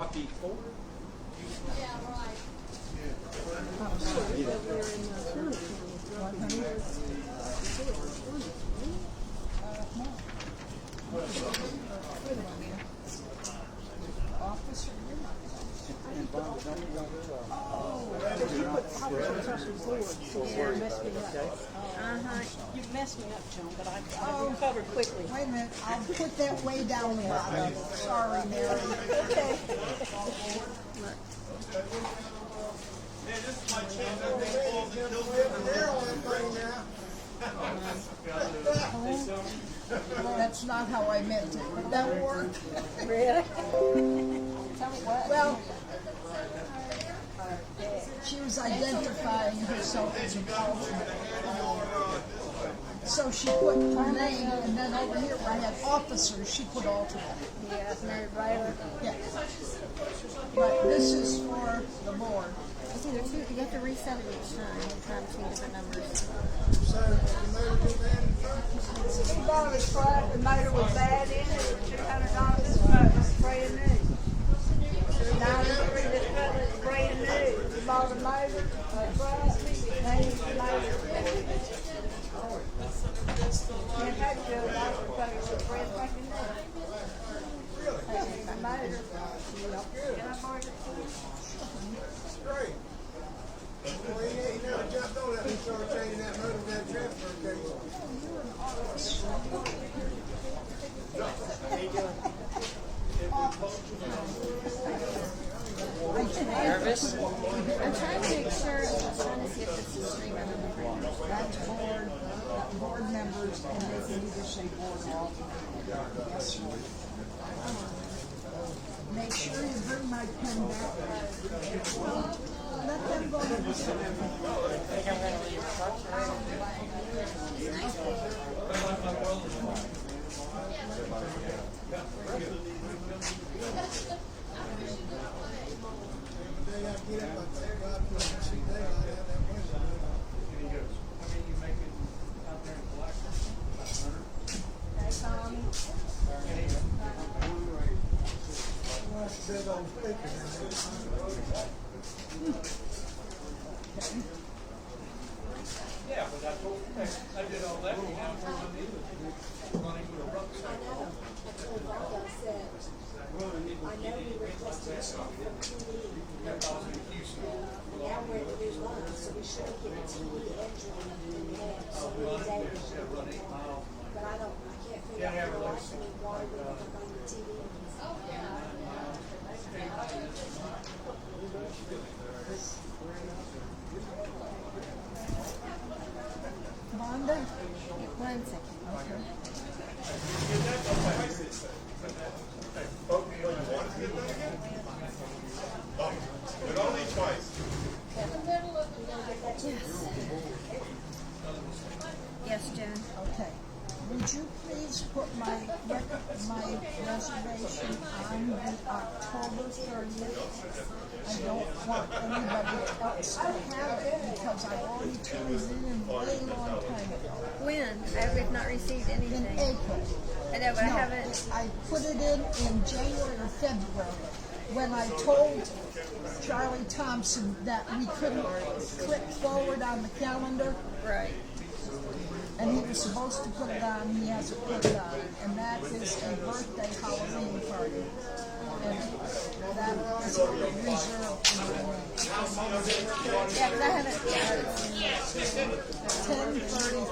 Copy folder. Yeah, right. You messed me up, Joan, but I recovered quickly. Wait a minute, I'll put that way down the bottom. Sorry, Mary. Okay. That's not how I meant it. Would that work? Really? Tell me what? Well, she was identifying herself as a alternate. So she put her name, and then over here where I had officers, she put alternate. Yeah, Mary Ryder. Yeah. But this is for the board. It's either two. You have to reset it each time. Each time two different numbers. He bought his truck, the motor was bad in it, $200 this truck was brand new. $93 this truck was brand new. He bought a motor, a truck, and he's the motor. And that $200 was brand fucking new. The motor. Can I borrow it? Great. Well, he never jumped on that and started changing that motor with that transfer case. Nervous? I'm trying to make sure. I'm trying to see if this is streaming on the front. That's board members, and they can either say board or alternate. Yes, sir. Make sure you bring my pen back. Let them go to the Yeah, but I told I did all that. You know, running with a rucksack. I know I said, I know you requested something from TV. Now we're at the new line, so we should have given TV and so many days. But I can't figure out how else I need water when I'm on the TV. Wanda? One second. But only twice. Yes, Joan. Okay. Would you please put my reservation on the October 30th? I don't want anybody else to have it because I already turned it in a way long time ago. When? I've not received In anything. April. I know, but I No, haven't. I put it in January or February when I told Charlie Thompson that we couldn't click forward on the calendar. Right. And he was supposed to put it on, he hasn't put it on, and that is a birthday Halloween party. And that is reserved in my name. Yeah, because I haven't. Yeah. 10:30.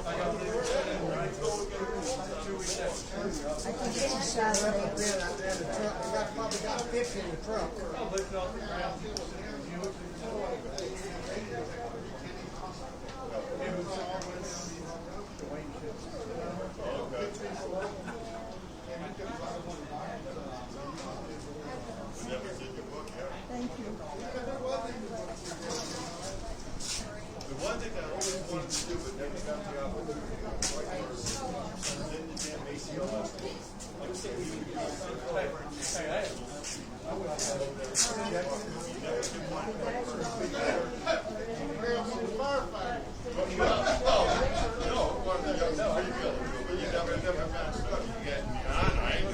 I think it's a Saturday. Probably got 50 in the truck. Thank you. The one thing I always wanted to do, but never got the opportunity, then you can't make I ain't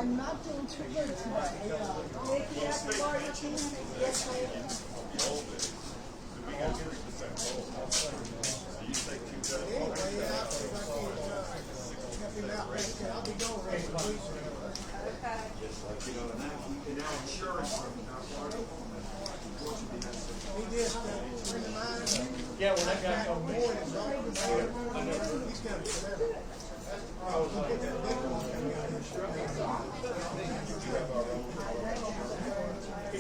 I'm not doing too good today. Vicky, I can borrow your pen? Yes, ma'am. We gotta get it to the same goal. So you take two guys. I'll be going right for weeks. Okay. You know, and now insurance, now part of He just, friend of mine, Yeah, when that guy told me, boy, is all the time. He's got a I was like, he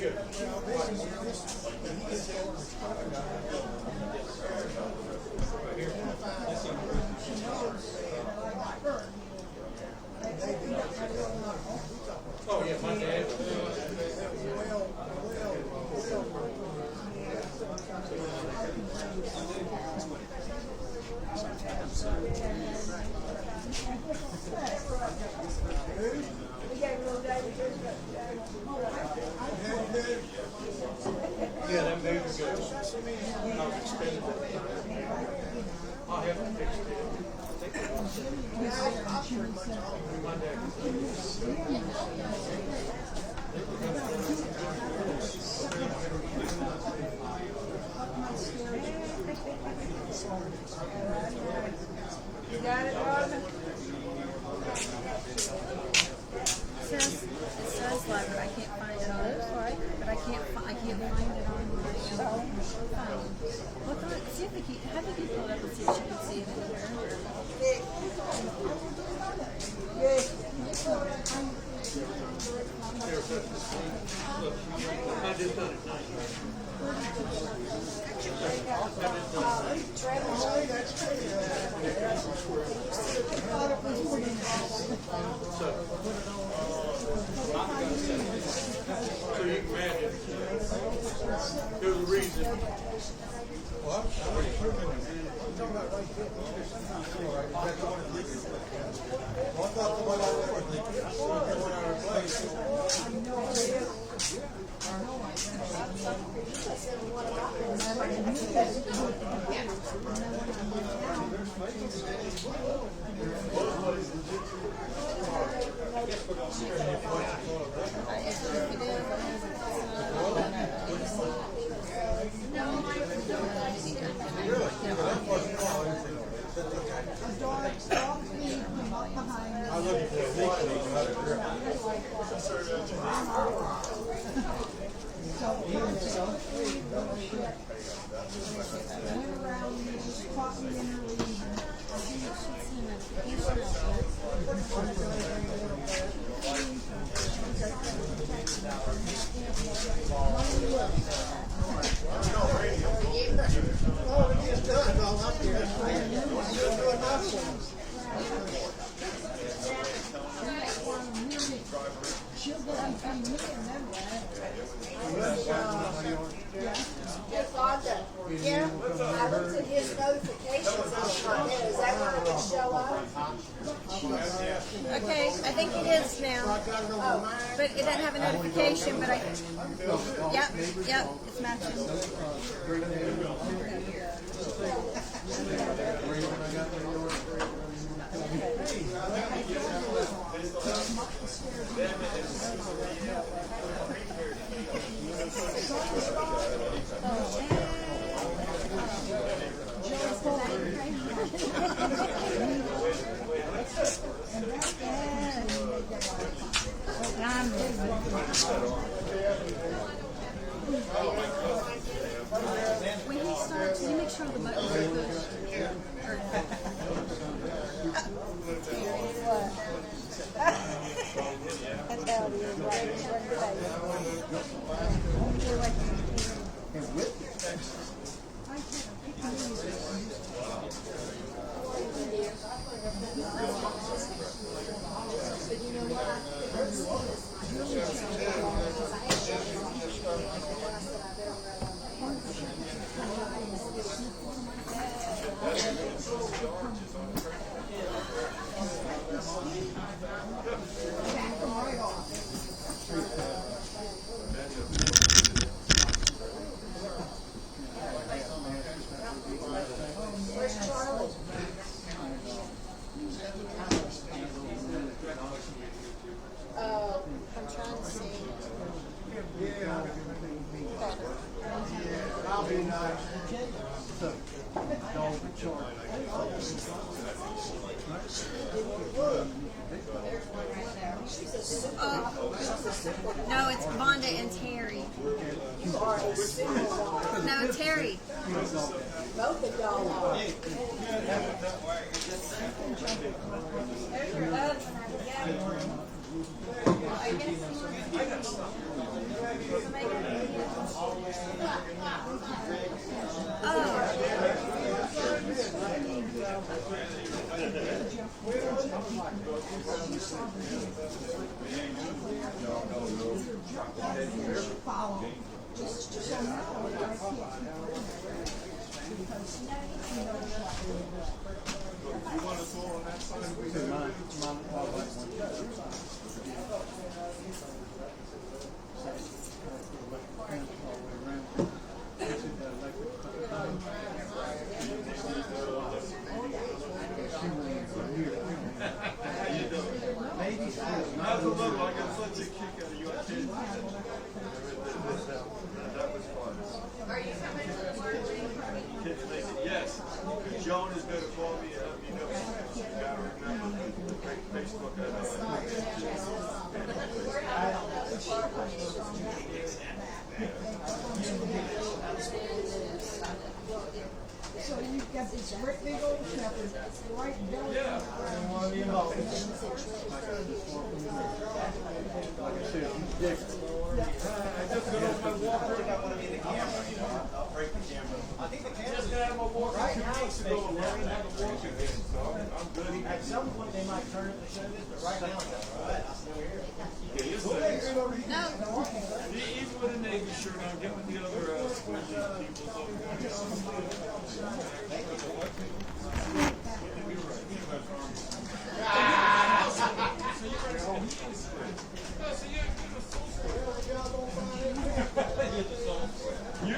goes, oh yeah, my dad. We got a little day to do Yeah, that made me good. I was extended that. I'll have to fix it. My dad. You got it, Robin? It says letter. I can't find it on it. But I can't find it on my phone. See if you have you pulled up and see if you can see it anywhere. I just done it night. So you can imagine, there's a reason. Yeah, I looked at his notifications on my head. Is that where it would show up? Okay, I think it is now. But it doesn't have a notification, but yep, it's matching. When he starts, you make sure the buttons are pushed. That's how it is, right? It's No, it's Vonda and Terry. You are a superstar. No, Terry. Both of y'all are. There's your husband. You want us all on that side? We do. Not a little, I got such a kick out of you. I can't. That was fun. Are you coming to the board meeting? Yes. Joan is going to call me and let me know. You got to remember the Facebook. So you've got this great big old shepherd right down. Yeah. I just got off my walker and I want to be in the camera. You know, I'll break the camera. I think the camera's going to have a walker. Right now, it's going to have a walker then, so I'm good. At some point, they might turn it to show this, but right now, it's all right. I'm still here. No. Even with a Navy shirt on, get with the other squishy people.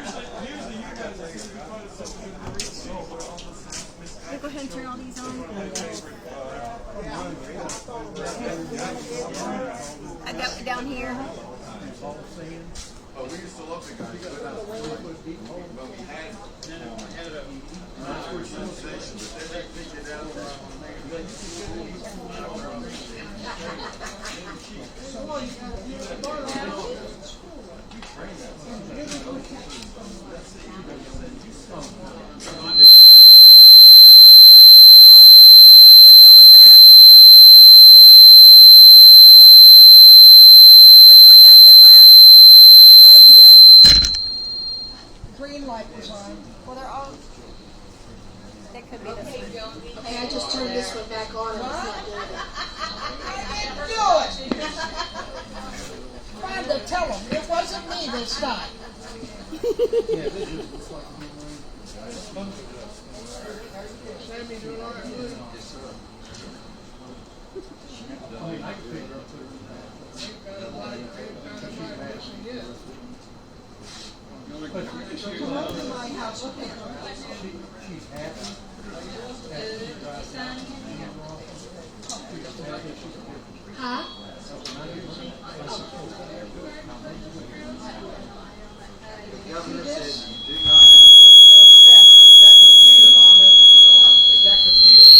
So usually you guys are something to read. We'll go ahead and turn all these on. I got down here. Oh, we used to love the guys. But we had sensation, but then they figured out Which one was that? Which one got hit last? Right here. The green light was on. Well, they're all. That could be this one. Hey, I just turned this one back on and it's not doing it. Tried to tell them it wasn't me this time. Sammy doing all right? Come up to my house. Huh? the governor says you do not. Is that computer, Mama? Is that computer?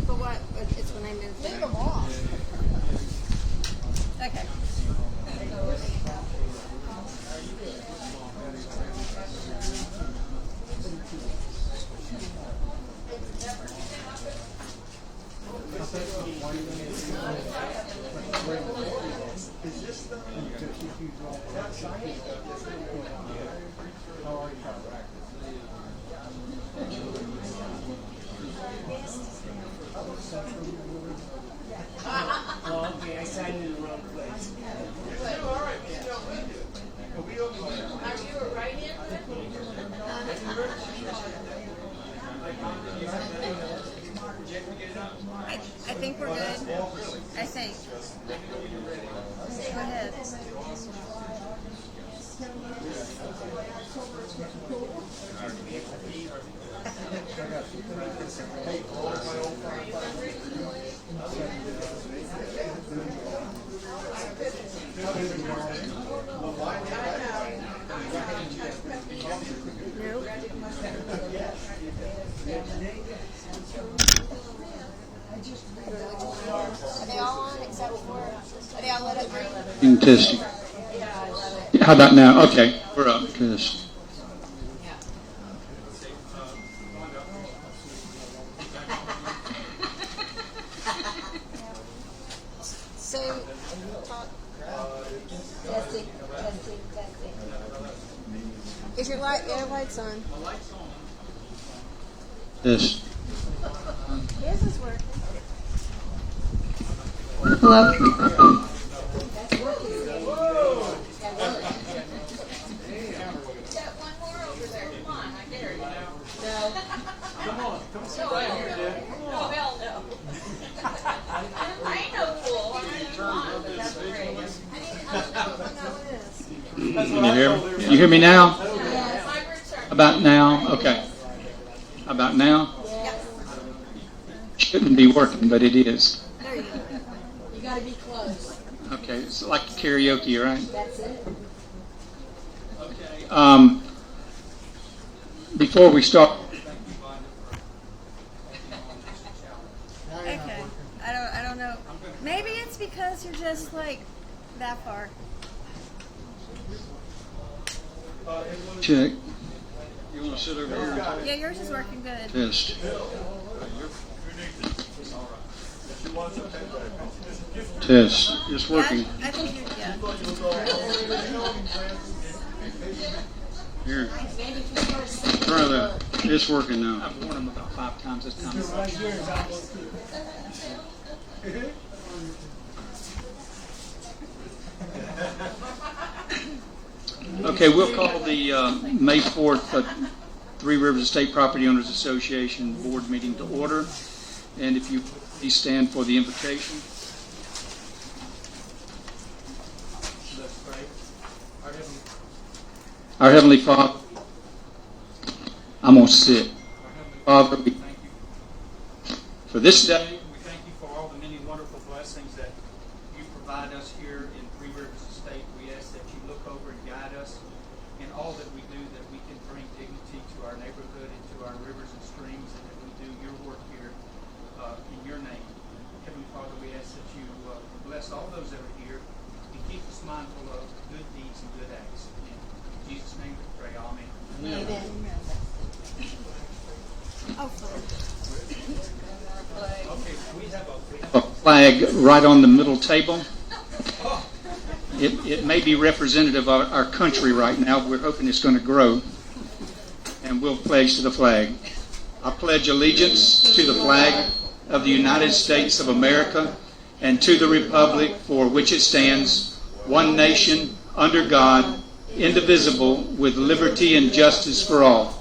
But what? It's when I moved Leave it. them off. Okay. Oh, okay, I signed in the wrong place. Are you a write-in? I think we're good. I think. Go ahead. Testing. How about now? Okay, we're up. Test. So, testing, testing, testing. Is your lights on? Test. Yes, it's working. Hello. That's working. That works. Got one more over there. Come on, I dare you. No. Come on, come sit right here, Dad. Oh, hell no. I ain't no fool. I'm just fine, but that's great. Can you hear me? You hear me now? About now? Okay. About now? Shouldn't be working, but it is. There you go. You gotta be close. Okay, it's like karaoke, right? That's it. Okay. Before we start, Okay. I don't know. Maybe it's because you're just like that far. check. You want to sit over here? Yeah, yours is working good. Test. Test. It's working. Yeah, I think you're, yeah. Here. Try that. It's working now. I've worn them about 5 times this time. Okay, we'll call the May 4th Three Rivers Estate Property Owners Association Board meeting to order. And if you please stand for the invocation. Let's pray. Our Heavenly Father, I'm going to sit. Father, we thank you for this day. We thank you for all the many wonderful blessings that you provide us here in Three Rivers Estate. We ask that you look over and guide us in all that we do, that we can bring dignity to our neighborhood and to our rivers and streams, and that we do your work here in your name. Heavenly Father, we ask that you bless all those that are here and keep us mindful of good deeds and good acts. In Jesus' name we pray. Amen. Amen. Okay, we have A flag right on the middle table. It may be representative of our country right now. We're hoping it's going to grow. And we'll pledge to the flag. I pledge allegiance to the flag of the United States of America and to the republic for which it stands, one nation, under God, indivisible, with liberty and justice for all.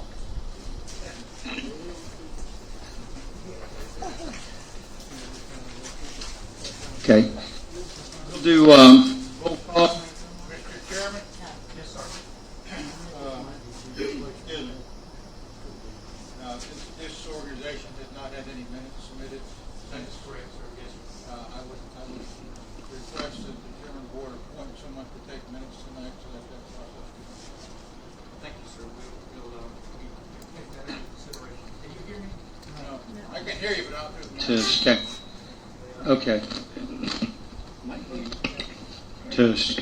Okay. We'll do roll call. Mr. Chairman? Yes, sir. Excuse me. This organization has not had any minutes submitted. That is correct, sir. Yes, sir. I would request that the chairman of the board appoint someone to take minutes tonight so that that process can be. Thank you, sir. We'll take that into consideration. Can you hear me? No, I can hear you, but I'll do it. Test. Okay. Okay. Test.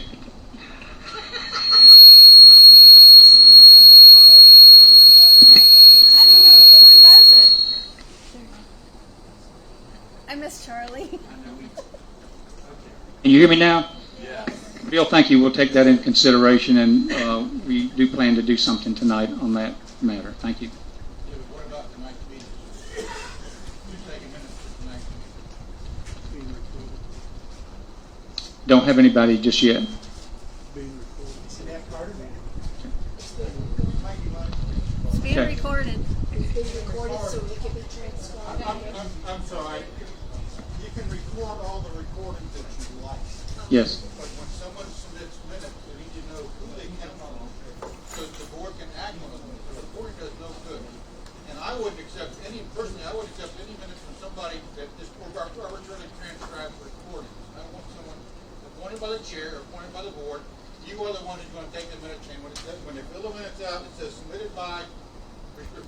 I don't know which one does it. I miss Charlie. Can you hear me now? Yeah. Bill, thank you. We'll take that into consideration, and we do plan to do something tonight on that matter. Thank you. Yeah, but what about tonight's meeting? Who's taking minutes for tonight's meeting? Don't have anybody just yet. It's being Okay. recorded. It's being recorded so it can be transcribed. I'm sorry. You can record all the recordings that you like. Yes. But when someone submits minutes, they need to know who they came from, so the board can act on them. The recording does no good. And I wouldn't accept any, personally, I wouldn't accept any minutes from somebody that just arbitrarily transcribes recordings. I want someone appointed by the chair, appointed by the board. You are the one who's going to take the minutes, and when they fill the minutes out, it says submitted by,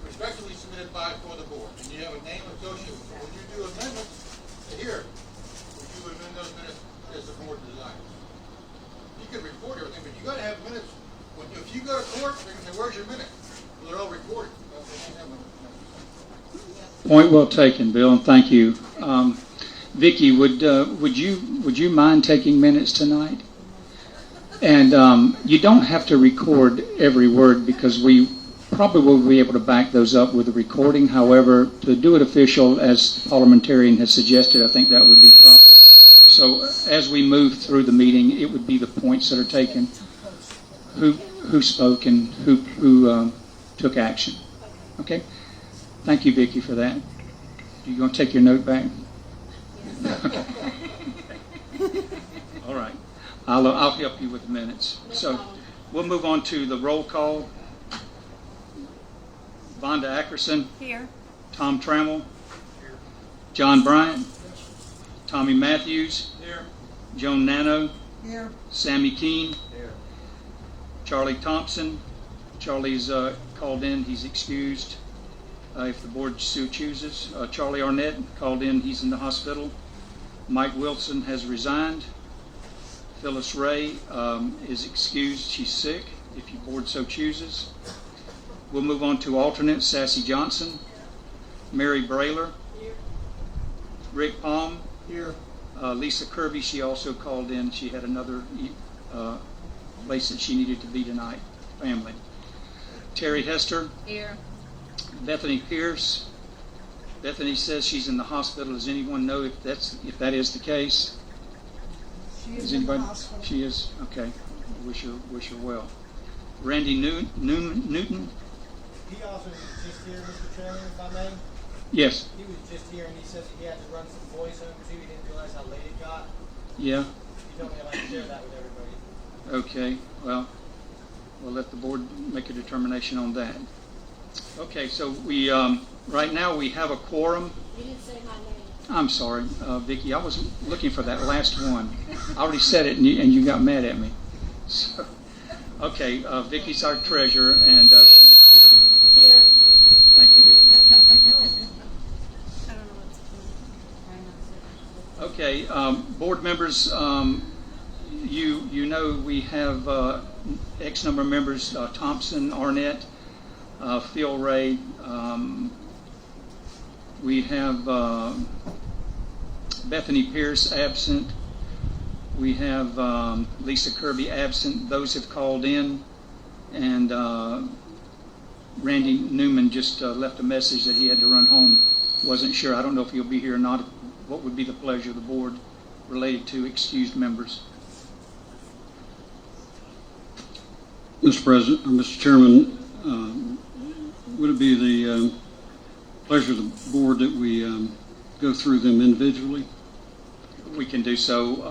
respectively submitted by for the board. And you have a name associated with it. When you do amendments, here, would you amend those minutes as the board desires? Point well taken, Bill, and thank you. Vicki, would you mind taking minutes tonight? And you don't have to record every word because we probably will be able to back those up with a recording. However, to do it official, as the parliamentarian has suggested, I think that would be proper. So as we move through the meeting, it would be the points that are taken, who spoke and who took action. Okay? Thank you, Vicki, for that. You going to take your note back? Okay. All right. I'll help you with the minutes. So we'll move on to the roll call. Vonda Ackerson. Here. Tom Trammell. Here. John Bryant. Tommy Matthews. Here. Joan Nano. Here. Sammy Keene. Here. Charlie Thompson. Charlie's called in. He's excused if the board so chooses. Charlie Arnett called in. He's in the hospital. Mike Wilson has resigned. Phyllis Ray is excused. She's sick, if your board so chooses. We'll move on to alternate Sassy Johnson. Mary Brayler. Here. Rick Palm. Here. Lisa Kirby, she also called in. She had another place that she needed to be tonight. Family. Terry Hester. Here. Bethany Pierce. Bethany says she's in the hospital. Does anyone know if that is the case? She Is is in the anybody? hospital. She is? Okay. Wish her well. Randy Newton? He also was just here, Mr. Chairman, if I may. Yes. He was just here and he says that he had to run some voice home too. He didn't realize how late it got. Yeah. He told me I'd like to share that with everybody. Okay. Well, we'll let the board make a determination on that. Okay. So we right now we have a quorum. You didn't say my name. I'm sorry, Vicki. I was looking for that last one. I already said it, and you got mad at me. So, okay, Vicki's our treasurer, and she is here. Here. Thank you, Vicki. I don't know what's Okay, board members, you know we have X number of members: Thompson, Arnett, Phil Ray. We have Bethany Pierce absent. We have Lisa Kirby absent. Those have called in. And Randy Newman just left a message that he had to run home. Wasn't sure. I don't know if he'll be here or not. What would be the pleasure of the board related to excused members? Mr. President, or Mr. Chairman, would it be the pleasure of the board that we go through them individually? We can do so.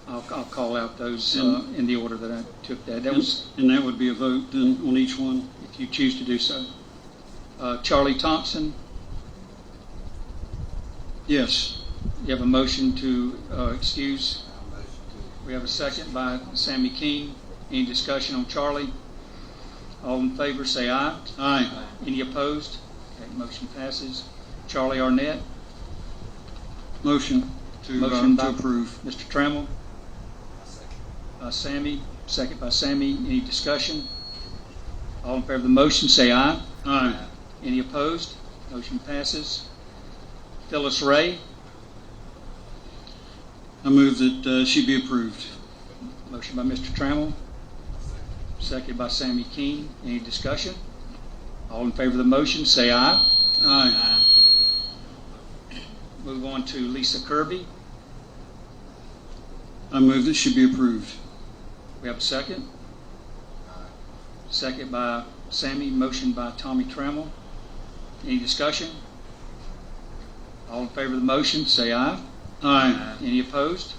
I'll call out those in the order that I took that. And that would be a vote then on each one? If you choose to do so. Charlie Thompson, Yes. you have a motion to excuse. We have a second by Sammy Keene. Any discussion on Charlie? All in favor say aye. Aye. Any opposed? Okay, motion passes. Charlie Arnett. Motion to by approve. Mr. Trammell. Sammy, second by Sammy. Any discussion? All in favor of the motion say aye. Aye. Any opposed? Motion passes. Phyllis Ray. I move that she be approved. Motion by Mr. Trammell. Second by Sammy Keene. Any discussion? All in favor of the motion say aye. Aye. Move on to Lisa Kirby. I move that she be approved. We have a second. Second by Sammy. Motion by Tommy Trammell. Any discussion? All in favor of the motion say aye. Aye. Any opposed?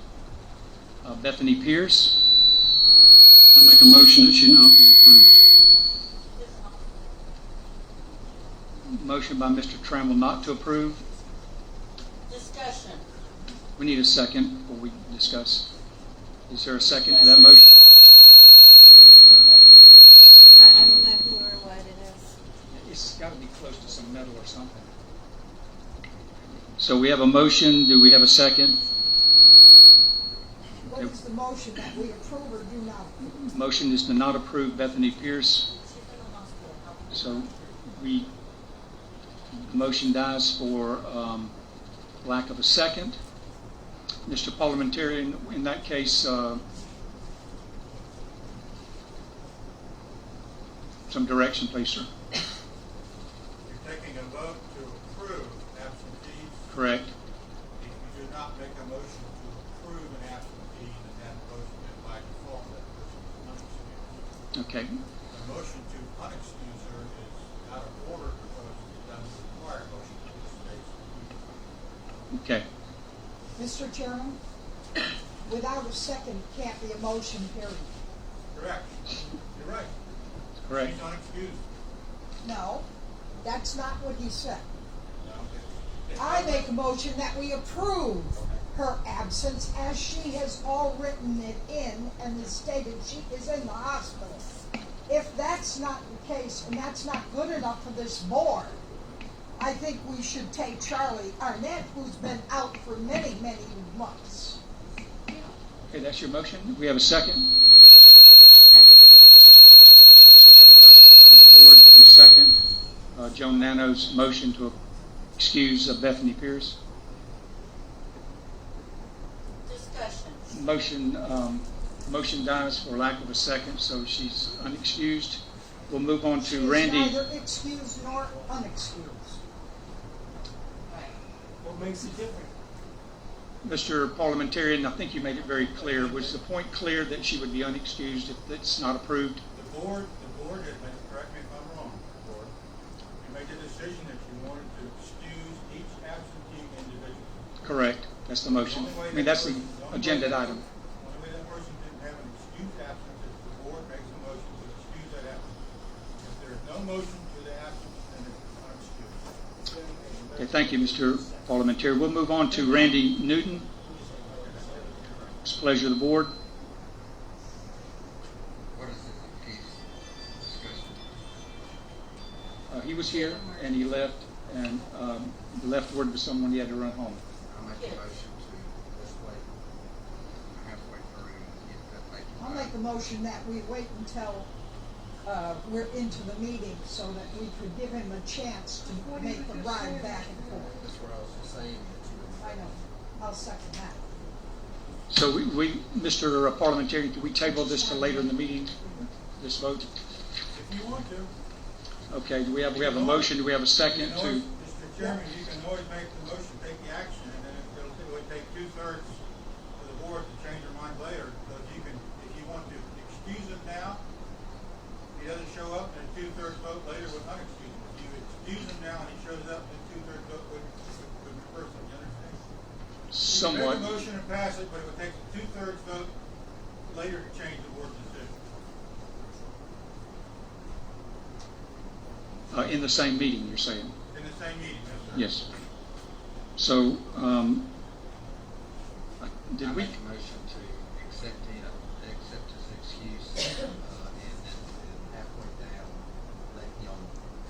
Bethany Pierce. I make a motion that she not be approved. Motion by Mr. Trammell not to approve. Discussion. We need a second before we discuss. Is there a second to that motion? I don't know who or what it is. It's got to be close to some metal or something. So we have a motion. Do we have a second? What is the motion, that we approve or do not approve? Motion is to not approve Bethany Pierce. So we The motion dies for lack of a second. Mr. Parliamentarian, in that case, some direction, please, sir. You're taking a vote to approve absentees. Correct. If you do not make a motion to approve an absentee, then that motion is by default, that person is unexcused. Okay. The motion to unexcuse her is out of order because it doesn't require a motion to this stage. Okay. Mr. Chairman, without a second can't be a motion, period. Correct. You're right. Correct. She's unexcused. No, that's not what he said. No. I make a motion that we approve her absence as she has all written it in and has stated she is in the hospital. If that's not the case and that's not good enough for this board, I think we should take Charlie Arnett, who's been out for many, many months. Okay, that's your motion. We have a second. Board to second Joan Nano's motion to excuse Bethany Pierce. Discussion. Motion dies for lack of a second, so she's unexcused. We'll move on to Randy. She's neither excused nor unexcused. What makes it different? Mr. Parliamentarian, I think you made it very clear. Was the point clear that she would be unexcused if it's not approved? The board has been, correct me if I'm wrong, board, you made the decision that you wanted to excuse each absentee individually. Correct. That's the motion. I mean, that's the agenda item. The only way that person didn't have an excused absence is the board makes a motion to excuse that absence. If there is no motion to the absence, then it's unexcused. Okay, thank you, Mr. Parliamentarian. We'll move on to Randy Newton. It's a pleasure of the board. What is this case discussion? He was here and he left, and left word to someone he had to run home. I'll make a motion to, let's wait halfway through and get that taken. I'll make a motion that we wait until we're into the meeting so that we could give him a chance to make the ride back and forth. That's what I was just saying. That you I know. I'll second that. So we Mr. Parliamentarian, can we table this till later in the meeting, this vote? If you want to. Okay, do we have a motion? Do we have a second to? Mr. Chairman, you can always make the motion, take the action, and then it would take 2/3 for the board to change their mind later. So if you want to excuse him now, he doesn't show up, and a 2/3 vote later would unexcuse him. If you excuse him now and he shows up, then 2/3 vote would reverse it. You understand? Somewhat. You make a motion and pass it, but it would take a 2/3 vote later to change the board's decision. In the same meeting, you're saying? In the same meeting, Yes. So, did I we? make a motion to accept his excuse, and then halfway down, let him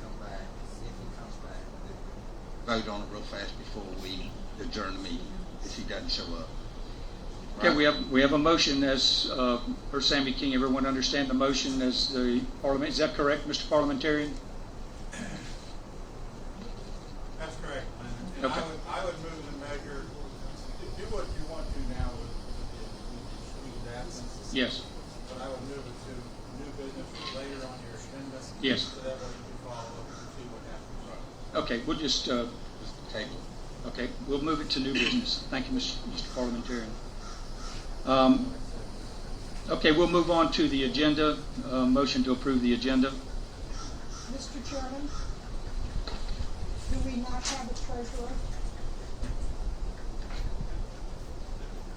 come back. If he comes back, then vote on it real fast before we adjourn the meeting, if he doesn't show up. Okay, Right? we have a motion as per Sammy King. Everyone understand the motion as the parliament? Is that correct, Mr. Parliamentarian? That's correct. And Okay. I would move the measure, do what you want to now with the absence. Yes. But I would move it to new business later on your agenda. Yes. So that way you can follow up and see what happens. Okay, we'll just Table. okay, we'll move it to new business. Thank you, Mr. Parliamentarian. Okay, we'll move on to the agenda. Motion to approve the agenda. Mr. Chairman, do we not have a treasurer?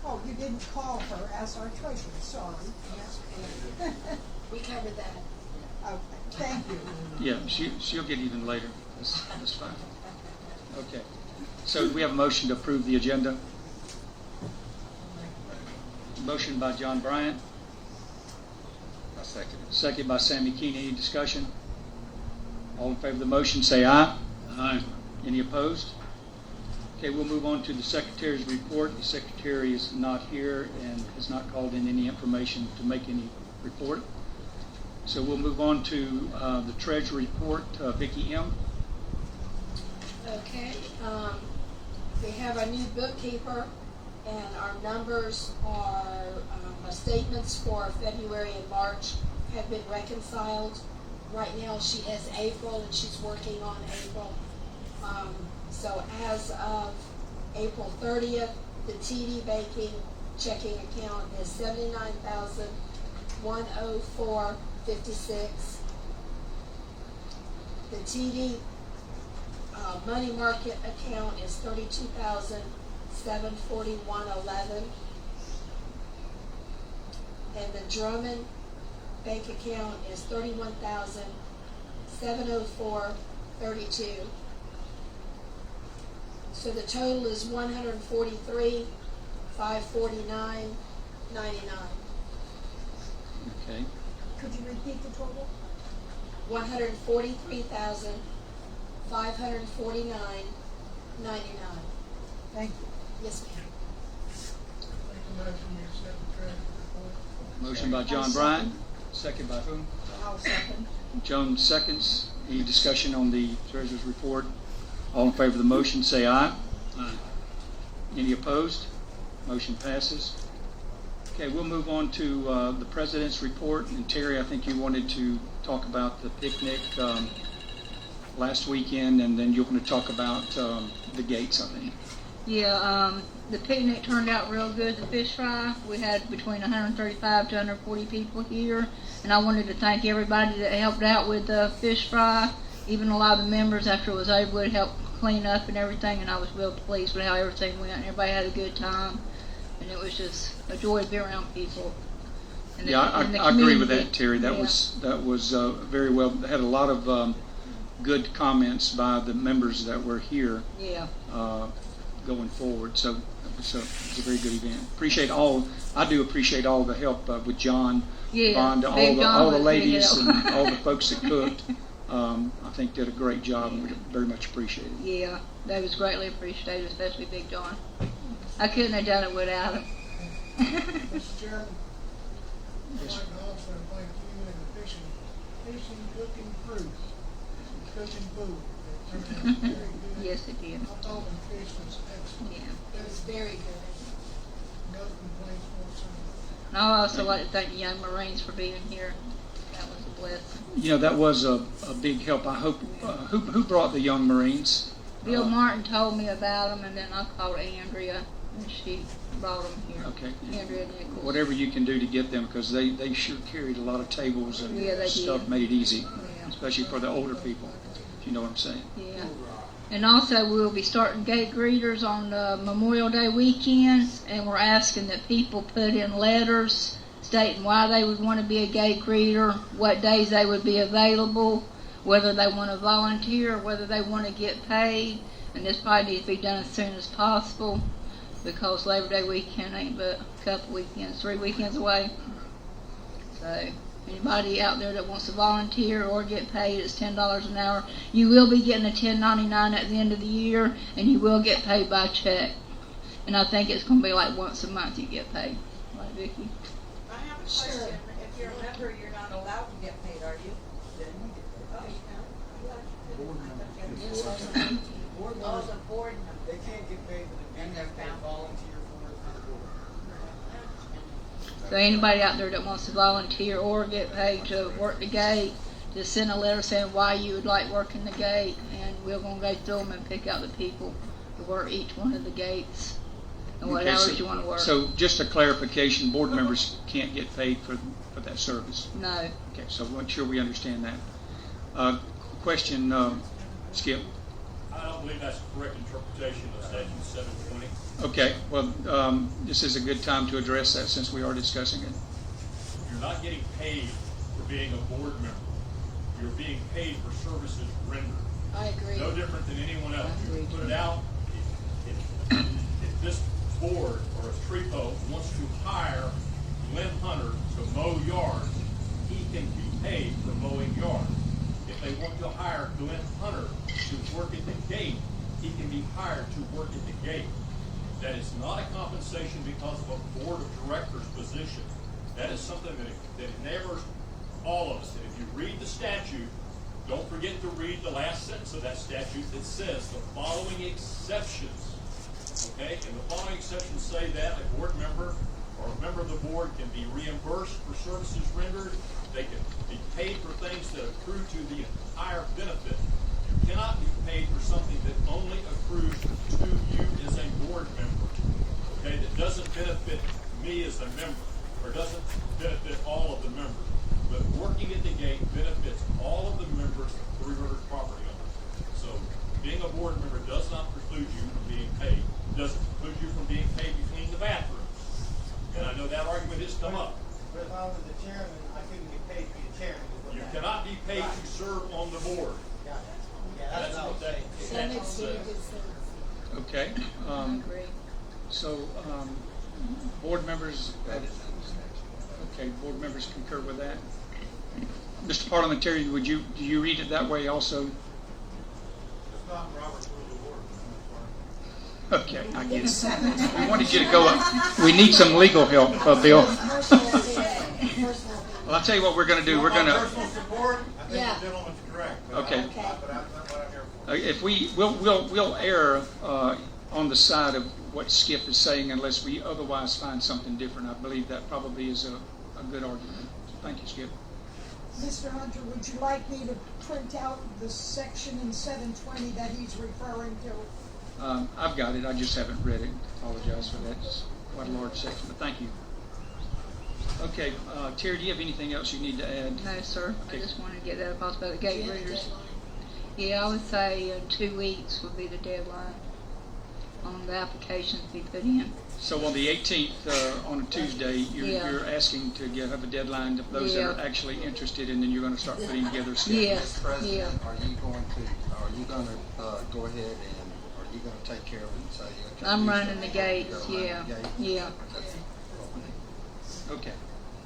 Oh, you didn't call her as our treasurer, sorry. We covered that. Okay, thank you. Yeah, she'll get even later. That's fine. Okay. So do we have a motion to approve the agenda? Motion by John Bryant. I second it. Second by Sammy Keene. Any discussion? All in favor of the motion, say aye. Aye. Any opposed? Okay, we'll move on to the Secretary's report. The Secretary is not here and has not called in any information to make any report. So we'll move on to the Treasury report. Vicki M. Okay, we have a new bookkeeper, and our numbers are, our statements for February and March have been reconciled. Right now, she has April, and she's working on April. So as of April 30th, the TD banking checking account is $79,104.56. The TD money market account is $32,741.11, and the Drummond bank account is $31,704.32. So the total is $143,549.99. Okay. Could you repeat the total? $143,549.99. Thank you. Yes, ma'am. Motion by John Bryant, second by whom? I'll second. Joan seconds. Any discussion on the treasurer's report? All in favor of the motion, say aye. Aye. Any opposed? Motion passes. Okay, we'll move on to the president's report. And Terry, I think you wanted to talk about the picnic last weekend, and then you're going to talk about the gates, I think. Yeah, the picnic turned out real good, the fish fry. We had between 135 to 140 people here, and I wanted to thank everybody that helped out with the fish fry, even a lot of the members after it was over would help clean up and everything, and I was real pleased with how everything went. Everybody had a good time, and it was just a joy to be around people. And Yeah, I agree with that, Terry. That Yeah. was very well. Had a lot of good comments by the members that were here. Yeah. Going forward, so it was a very good event. I do appreciate all the help with John, Yeah, Bond, Big John all the was ladies big and help. all the folks that cooked. I think did a great job, and we very much appreciate it. Yeah, that was greatly appreciated, especially Big John. I couldn't have done it without him. Mr. Chairman, I'd like to also thank you and the fishing, cooking crew, cooking food. It turned out very good. Yes, it did. I thought the fish was excellent. Yeah. It was very good. No complaints whatsoever. And I also like to thank the young Marines for being here. That was a blessing. You know, that was a big help. I hope who brought the young Marines? Bill Martin told me about them, and then I called Andrea, and she brought them here. Okay. Andrea Nichols. Whatever you can do to get them, because they sure carried a lot of tables and Yeah, they stuff, did. made it easy, Yeah. especially for the older people. If you know what I'm saying. Yeah. And also, we'll be starting gate greeters on Memorial Day weekend, and we're asking that people put in letters stating why they would want to be a gate greeter, what days they would be available, whether they want to volunteer, whether they want to get paid, and this probably needs to be done as soon as possible because Labor Day weekend ain't but a couple weekends, 3 weekends away. So anybody out there that wants to volunteer or get paid, it's $10 an hour. You will be getting a 1099 at the end of the year, and you will get paid by check. And I think it's going to be like once a month you get paid. Right, Vicki? I have a question. If you're a member, you're not allowed to get paid, are you? Oh, you can? Oh, the board member. They can't get paid, but they do have to volunteer for the board. So anybody out there that wants to volunteer or get paid to work the gate, just send a letter saying why you would like working the gate, and we're going to go through them and pick out the people to work each one of the gates and what Okay, hours you want to work. So just a clarification, board members can't get paid for that service. No. Okay, so make sure we understand that. Question, Skip. I don't believe that's a correct interpretation of statute 720. Okay, well, this is a good time to address that since we are discussing it. You're not getting paid for being a board member. You're being paid for services rendered. I agree. No different than anyone else. I agree. You put it out. If this board or a TREPO wants to hire Glenn Hunter to mow yards, he can be paid for mowing yards. If they want to hire Glenn Hunter to work at the gate, he can be hired to work at the gate. That is not a compensation because of a board of directors position. That is something that enables all of us. And if you read the statute, don't forget to read the last sentence of that statute that says the following exceptions. Okay, and the following exceptions say that a board member or a member of the board can be reimbursed for services rendered. They can be paid for things that accrue to the entire benefit. You cannot be paid for something that only accrues to you as a board member. Okay, that doesn't benefit me as a member, or doesn't benefit all of the members. But working at the gate benefits all of the members of 300 property owners. So being a board member does not preclude you from being paid. It doesn't preclude you from being paid to clean the bathroom. And I know that argument has come up. But if I was the chairman, I couldn't get paid to be the chairman. You cannot be paid to serve on the board. Got it. Yeah, that's what I'm saying. That makes very good sense. Okay. So, board members, That is in the statute. okay, board members concur with that. Mr. Parliamentary, do you read it that way also? It's not Robert's Rule of Order. Okay, I get it. We wanted you to go up. We need some legal help, Bill. Well, I'll tell you what we're going to do. We're going to. Personal support, I think Yeah. the gentleman's correct. But Okay. But that's not what I'm here for. If we'll err on the side of what Skip is saying unless we otherwise find something different. I believe that probably is a good argument. Thank you, Skip. Mr. Hunter, would you like me to print out the section in 720 that he's referring to? I've got it. I just haven't read it. Apologize for that. It's quite a large section, but thank you. Okay, Terry, do you have anything else you need to add? No, sir. Okay. I just wanted to get that across about the gate Yeah, readers. deadline. Yeah, I would say 2 weeks would be the deadline on the applications to be put in. So on the 18th, on a Tuesday, Yeah. you're asking to have a deadline of those that are Yeah. actually interested, and then you're going to start putting together a schedule. Yeah. Mr. President, are you going to go ahead and, are you going to take care of it and say you're going to? I'm running the gates, yeah, yeah. Okay.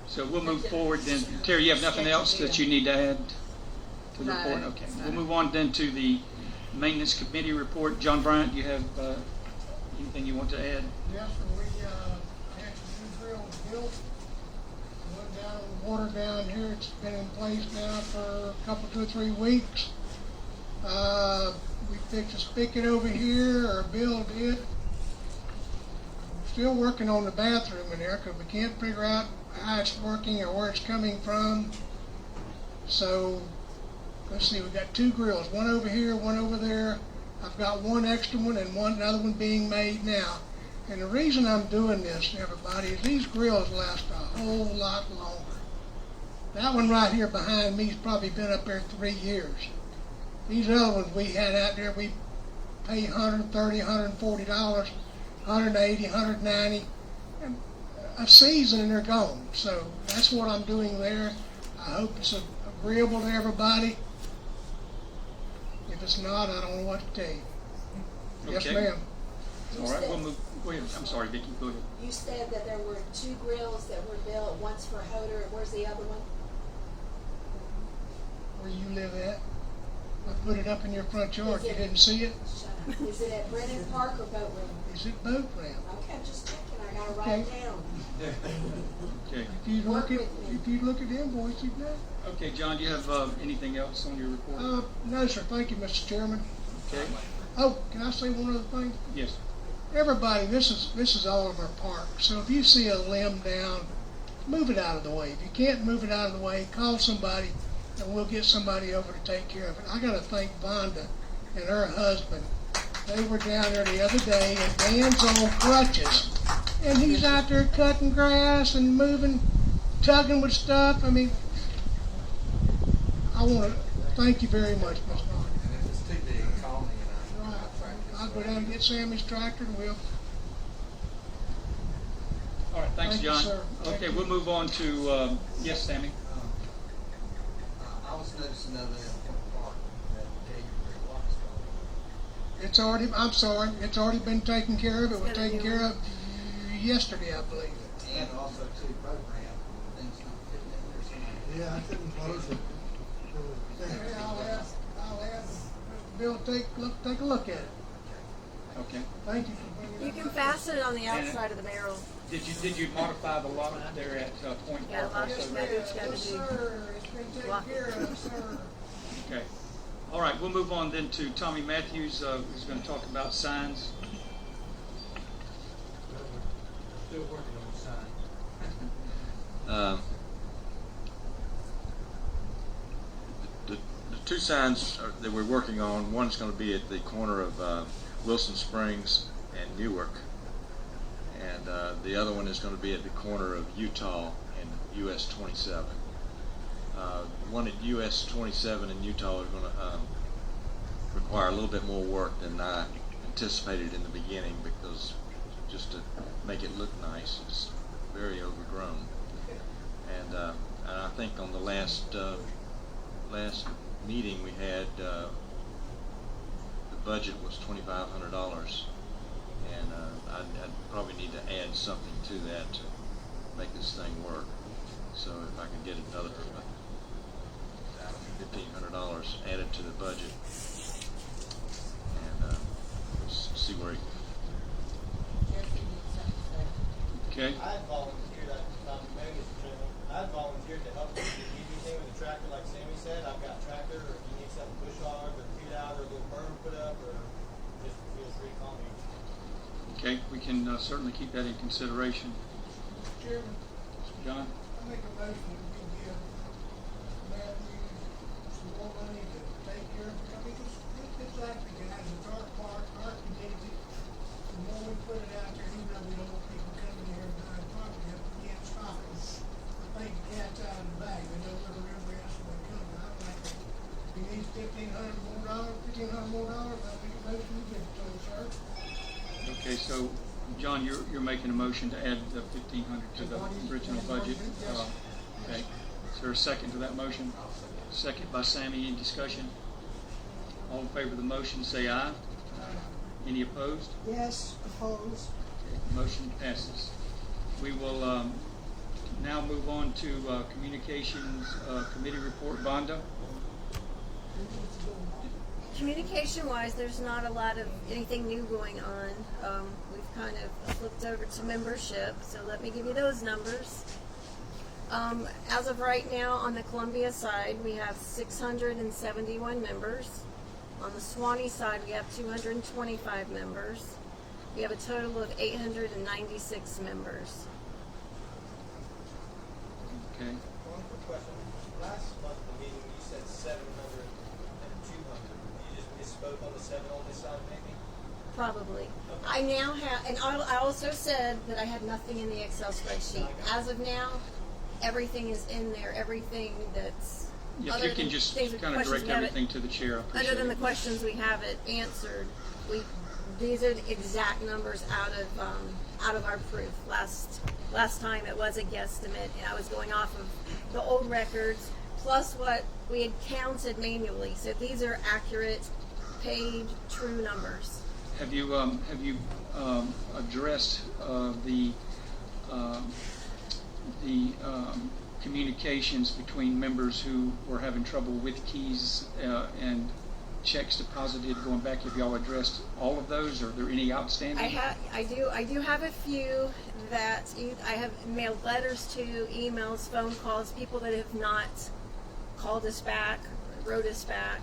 So we'll move forward then. Terry, you have nothing else that you need to add to the No, report? Okay. no. We'll move on then to the Maintenance Committee report. John Bryant, do you have anything you want to add? Yes, sir, we, had some new drills built. Went down on the water down here, it's been in place now for a couple, 2 or 3 weeks. We fixed a spigot over here, or Bill did. Still working on the bathroom in there, because we can't figure out how it's working or where it's coming from. So, let's see, we've got 2 grills, one over here, one over there. I've got one extra one and another one being made now. And the reason I'm doing this, everybody, is these grills last a whole lot longer. That one right here behind me has probably been up there 3 years. These other ones we had out there, we pay $130, $140, $180, $190, and a season and they're gone. So that's what I'm doing there. I hope it's agreeable to everybody. If it's not, I don't know what to tell you. Yes, Okay. ma'am. All right, we'll move. Go ahead. I'm sorry, Vicki. Go ahead. You said that there were 2 grills that were built, one's for Hoder, and where's the other one? Where you live at? I put it up in your front yard. Is You it- didn't see it? Shut up. Is it at Brennan Park or Boat Room? Is it both now? Okay, I'm just checking, I gotta write it down. Okay. If you look at the invoice, you'd know. Okay, John, do you have anything else on your report? No, sir. Thank you, Mr. Chairman. Okay. Oh, can I say one other thing? Yes. Everybody, this is all of our parks. So if you see a limb down, move it out of the way. If you can't move it out of the way, call somebody, and we'll get somebody over to take care of it. I got to thank Vonda and her husband. They were down there the other day, and Dan's on crutches, and he's out there cutting grass and moving, tugging with stuff. I mean, I want to thank you very much, Miss Vonda. And if it's too big, call me and Right. I'll track it. I'll go down and get Sammy's tractor, and we'll. All right. Thanks, Thank you, John. sir. Thank Okay, you. we'll move on to yes, Sammy. I was noticing the other day in the park that Gatorade locks on. It's already, I'm sorry, it's already been taken care of. It was taken care of yesterday, I believe. And also too, boat ramp, when things not fitting in there, somebody. Yeah, I couldn't close it. I'll ask Bill to take a look at it. Okay. Thank you for bringing You it can up. fasten it on the outside of the barrel. Did you modify the lock there at Point Yeah, Park lock also? is better. It's got Yes, to be. sir, it's been taken Lock it. care of, sir. Okay. All right, we'll move on then to Tommy Matthews, who's going to talk about signs. Still working on the sign. The two signs that we're working on, one's going to be at the corner of Wilson Springs and Newark, and the other one is going to be at the corner of Utah and US 27. One at US 27 in Utah is going to require a little bit more work than I anticipated in the beginning, because just to make it look nice, it's very overgrown. And I think on the last meeting we had, the budget was $2,500, and I'd probably need to add something to that to make this thing work. So if I could get another $1,500 added to the budget, and we'll see where it. Okay. I had volunteered, I had volunteered to help with the anything with the tractor, like Sammy said. I've got a tractor, or if you need something bush hogged, or feed out, or a little berm put up, or just feel free to call me. Okay, we can certainly keep that in consideration. Chairman, Mr. John? I make a motion that we give Matthews some more money to take care of it. I mean, it's like the guys, it's our park, our community. The more we put it out there, even though we don't want people coming here and buying property, we can't stop it. I think the cat's out of the bag. They know where everybody else will come. I think if he needs $1,500 more, I make a motion to give it to him, sir. Okay, so John, you're making a motion to add the $1,500 to the original budget. Okay. Is there a second to that motion? Second by Sammy. Any discussion? All in favor of the motion, say aye. Any opposed? Yes, opposed. Okay, motion passes. We will now move on to Communications Committee report. Vonda? Communication-wise, there's not a lot of anything new going on. We've kind of flipped over to membership, so let me give you those numbers. As of right now, on the Columbia side, we have 671 members. On the Suwannee side, we have 225 members. We have a total of 896 members. Okay. One quick question. Last month, the meeting, you said 700 and 200. You just misspoke on the 7 on this side, maybe? Probably. I now have, and I also said that I had nothing in the Excel spreadsheet. As of now, everything is in there. Everything that's If you can just kind of direct everything to the chair, I appreciate other than it. the questions we have it answered, these are the exact numbers out of our proof. Last time it was a guesstimate, and I was going off of the old records plus what we had counted manually. So these are accurate, paid, true numbers. Have you addressed the communications between members who were having trouble with keys and checks deposited going back? Have y'all addressed all of those? Are there any outstanding? I do have a few that I have mailed letters to, emails, phone calls, people that have not called us back, wrote us back.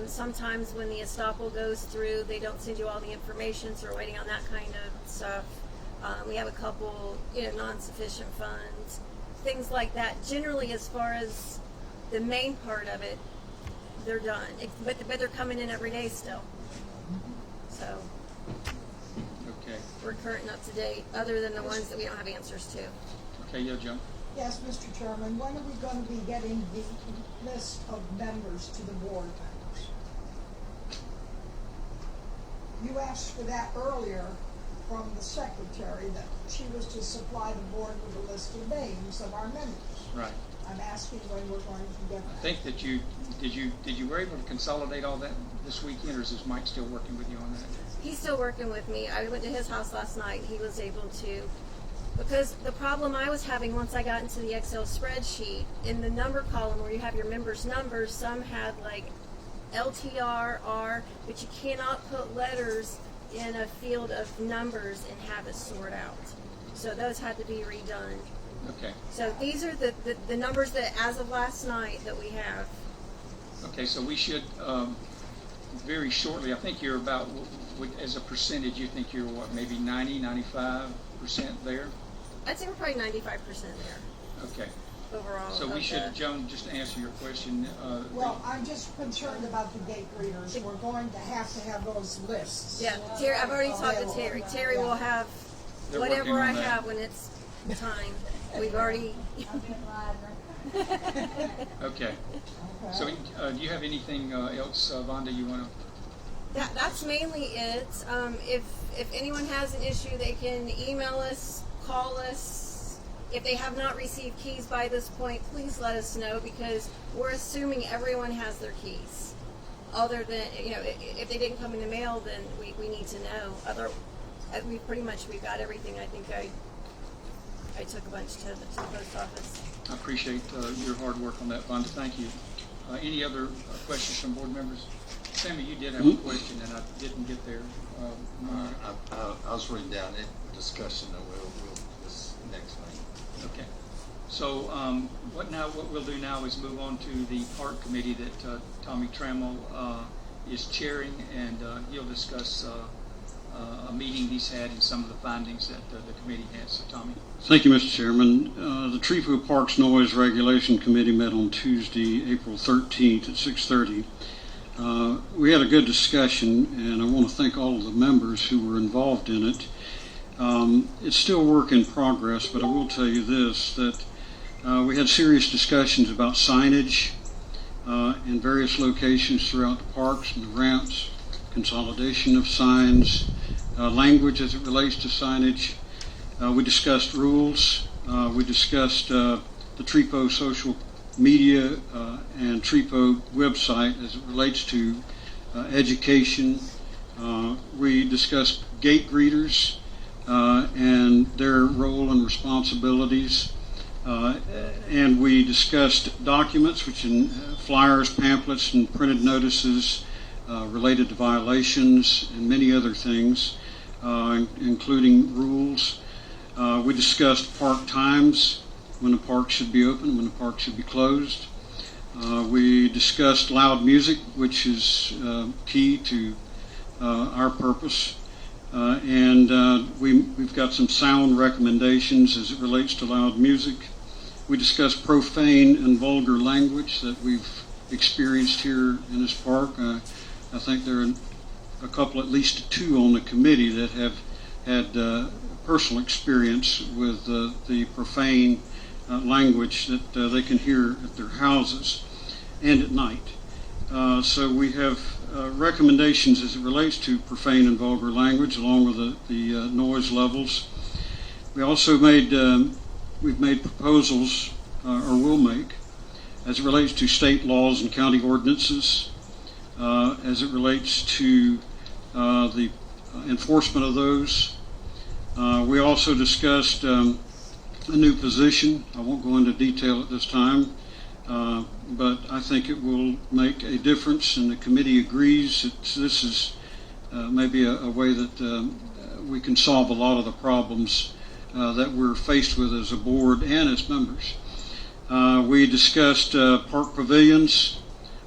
Sometimes when the estoppel goes through, they don't send you all the information, so we're waiting on that kind of stuff. We have a couple, non-sufficient funds, things like that. Generally, as far as the main part of it, they're done. But they're coming in every day still. So Okay. we're current and up to date, other than the ones that we don't have answers to. Okay, yeah, Joe. Yes, Mr. Chairman, when are we going to be getting the list of members to the board members? You asked for that earlier from the secretary, that she was to supply the board with a list of names of our members. Right. I'm asking when we're going to get that. I think that you were able to consolidate all that this weekend, or is this Mike still working with you on that? He's still working with me. I went to his house last night. He was able to, because the problem I was having once I got into the Excel spreadsheet, in the number column where you have your members' numbers, some had like LTR, R, but you cannot put letters in a field of numbers and have it sort out. So those had to be redone. Okay. So these are the numbers that, as of last night, that we have. Okay, so we should very shortly, I think you're about, as a percentage, you think you're what, maybe 95% there? I'd say we're probably 95% there. Okay. Overall. So we should, Joan, just to answer your question. Well, I'm just concerned about the gate readers. We're going to have those lists. Yeah, Terry, I've already talked to Terry. Terry will have whatever I have when it's time. We've already. Okay. So do you have anything else, Vonda, you want to? That's mainly it. If anyone has an issue, they can email us, call us. If they have not received keys by this point, please let us know, because we're assuming everyone has their keys. Other than, if they didn't come in the mail, then we need to know. We've got everything. I think I took a bunch to the post office. I appreciate your hard work on that, Vonda. Thank you. Any other questions from board members? Sammy, you did have a question, and I didn't get there. I was reading down it, discussion, and we'll this next thing. Okay. So what we'll do now is move on to the park committee that Tommy Trammell is chairing, and he'll discuss a meeting he's had and some of the findings that the committee has. So, Tommy. Thank you, Mr. Chairman. The TREPO Parks Noise Regulation Committee met on Tuesday, April 13th at 6:30. We had a good discussion, and I want to thank all of the members who were involved in it. It's still work in progress, but I will tell you this, that we had serious discussions about signage in various locations throughout the parks and the ramps, consolidation of signs, language as it relates to signage. We discussed rules. We discussed the TREPO social media and TREPO website as it relates to education. We discussed gate greeters and their role and responsibilities. And we discussed documents, which in flyers, pamphlets, and printed notices related to violations and many other things, including rules. We discussed park times, when the park should be open, when the park should be closed. We discussed loud music, which is key to our purpose. And we've got some sound recommendations as it relates to loud music. We discussed profane and vulgar language that we've experienced here in this park. I think there are a couple, at least two on the committee that have had personal experience with the profane language that they can hear at their houses and at night. So we have recommendations as it relates to profane and vulgar language, along with the noise levels. We also we've made proposals, or will make, as it relates to state laws and county ordinances, as it relates to the enforcement of those. We also discussed a new position. I won't go into detail at this time, but I think it will make a difference, and the committee agrees that this is maybe a way that we can solve a lot of the problems that we're faced with as a board and as members. We discussed park pavilions.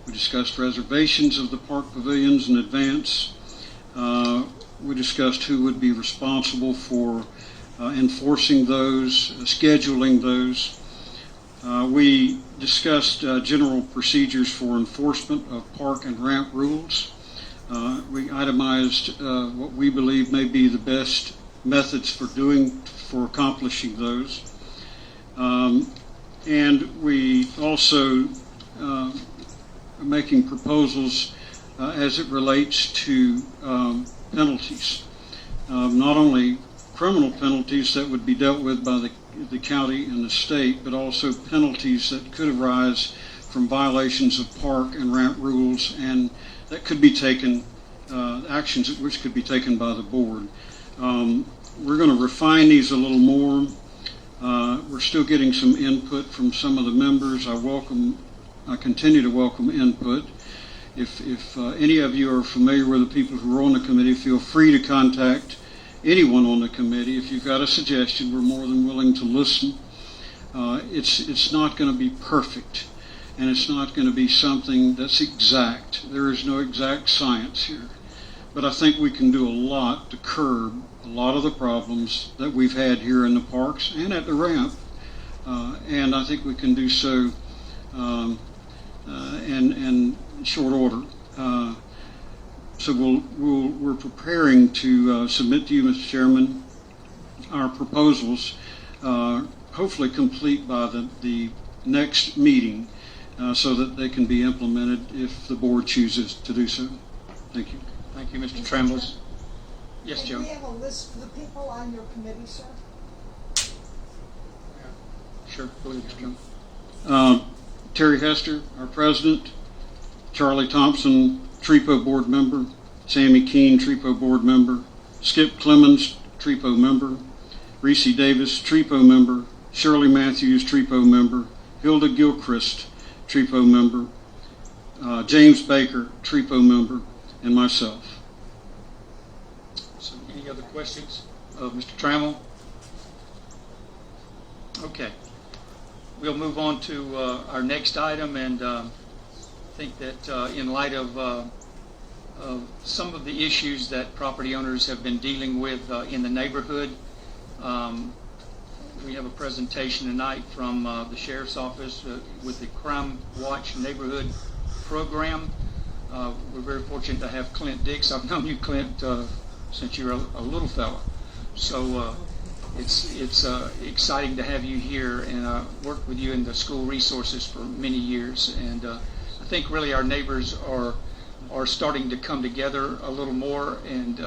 We discussed reservations of the park pavilions in advance. We discussed who would be responsible for enforcing those, scheduling those. We discussed general procedures for enforcement of park and ramp rules. We itemized what we believe may be the best methods for accomplishing those. And we also are making proposals as it relates to penalties. Not only criminal penalties that would be dealt with by the county and the state, but also penalties that could arise from violations of park and ramp rules, and that could be taken, actions which could be taken by the board. We're going to refine these a little more. We're still getting some input from some of the members. I continue to welcome input. If any of you are familiar with the people who are on the committee, feel free to contact anyone on the committee. If you've got a suggestion, we're more than willing to listen. It's not going to be perfect. and it's not going to be something that's exact. There is no exact science here. But I think we can do a lot to curb a lot of the problems that we've had here in the parks and at the ramp. And I think we can do so in short order. So we're preparing to submit to you, Mr. Chairman, our proposals, hopefully complete by the next meeting, so that they can be implemented if the board chooses to do so. Thank you. Thank you, Mr. Trembles. Yes, Can Joe. we have a list of the people on your committee, sir? Sure. Go ahead, Mr. Jones. Terry Hester, our president. Charlie Thompson, TREPO board member. Sammy Keene, TREPO board member. Skip Clemens, TREPO member. Reese Davis, TREPO member. Shirley Matthews, TREPO member. Hilda Gilchrist, TREPO member. James Baker, TREPO member, and myself. So, any other questions of Mr. Trammell? Okay. We'll move on to our next item, and I think that in light of some of the issues that property owners have been dealing with in the neighborhood, we have a presentation tonight from the Sheriff's Office with the Crime Watch Neighborhood Program. We're very fortunate to have Clint Dix. I've known you, Clint, since you were a little fella. So it's exciting to have you here, and I worked with you in the school resources for many years. And I think really our neighbors are starting to come together a little more and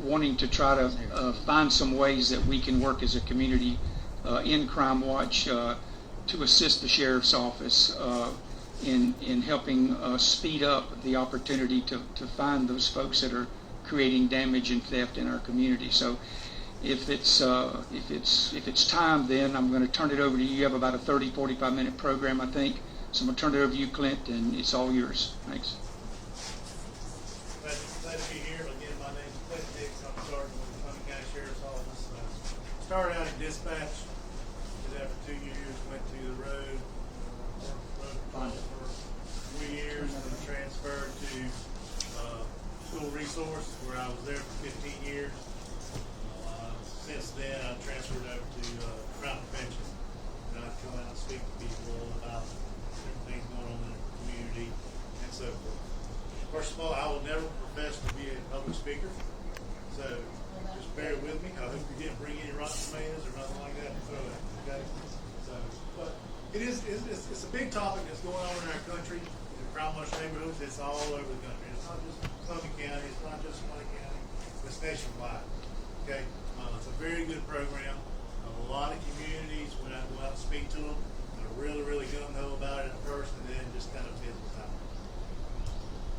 wanting to try to find some ways that we can work as a community in Crime Watch to assist the Sheriff's Office in helping speed up the opportunity to find those folks that are creating damage and theft in our community. So if it's time, then I'm going to turn it over to you. You have about a 30-45 minute program, I think. So I'm going to turn it over to you, Clint, and it's all yours. Thanks. Glad to be here. Again, my name is Clint Dix. I'm sergeant with the Columbia County Sheriff's Office. Started out in dispatch. Did that for 2 years. Went to the road patrol for 3 years, and then transferred to school resource, where I was there for 15 years. Since then, I transferred over to crime prevention, and I come out and speak to people about different things going on in the community and so forth. First of all, I will never profess to be a public speaker, so just bear with me. I hope you didn't bring any rotten tomatoes or nothing like that to throw at me, okay? So, but it's a big topic that's going on in our country. In crime watch neighborhoods, it's all over the country. It's not just Columbia County, it's not just Columbia County, it's nationwide. Okay, it's a very good program. A lot of communities, when I go out and speak to them, they're really gung-ho about it at first, and then just kind of fizzles out.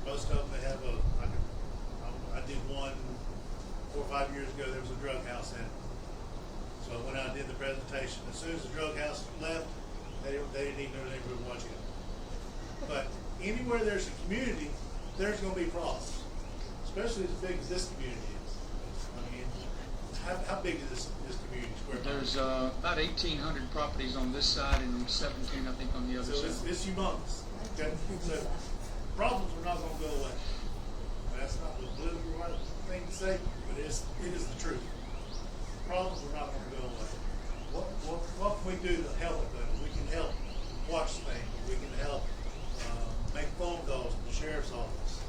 Most of them, they have I did one 4 or 5 years ago. There was a drug house in it. So when I did the presentation, as soon as the drug house left, they didn't even know they were watching it. But anywhere there's a community, there's going to be problems, especially as big as this community is. I mean, how big is this community? There's about 1,800 properties on this side and 17, I think, on the other side. So it's humongous. Okay? So problems are not going to go away. That's not the politically right thing to say, but it is the truth. Problems are not going to go away. What can we do to help it, though? We can help watch things. We can help make phone calls to the Sheriff's Office.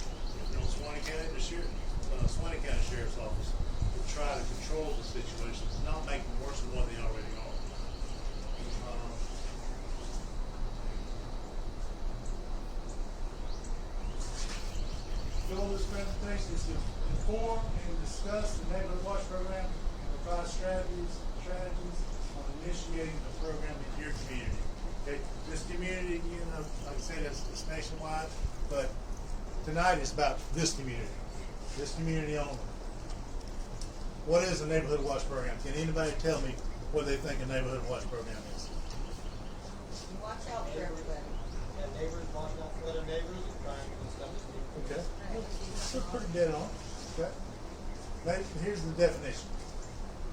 Swanee County Sheriff's Office to try to control the situation, not make them worse than what they already are. The goal of this presentation is to inform and discuss the Neighborhood Watch Program and provide strategies on initiating the program in your community. Okay, this community, like I said, it's nationwide, but tonight is about this community only. What is a Neighborhood Watch Program? Can anybody tell me what they think a Neighborhood Watch Program is? Watch out for everybody. Yeah, neighbors watching out for other neighbors and trying to stuff. Okay. That's pretty dead on. Okay. Here's the definition.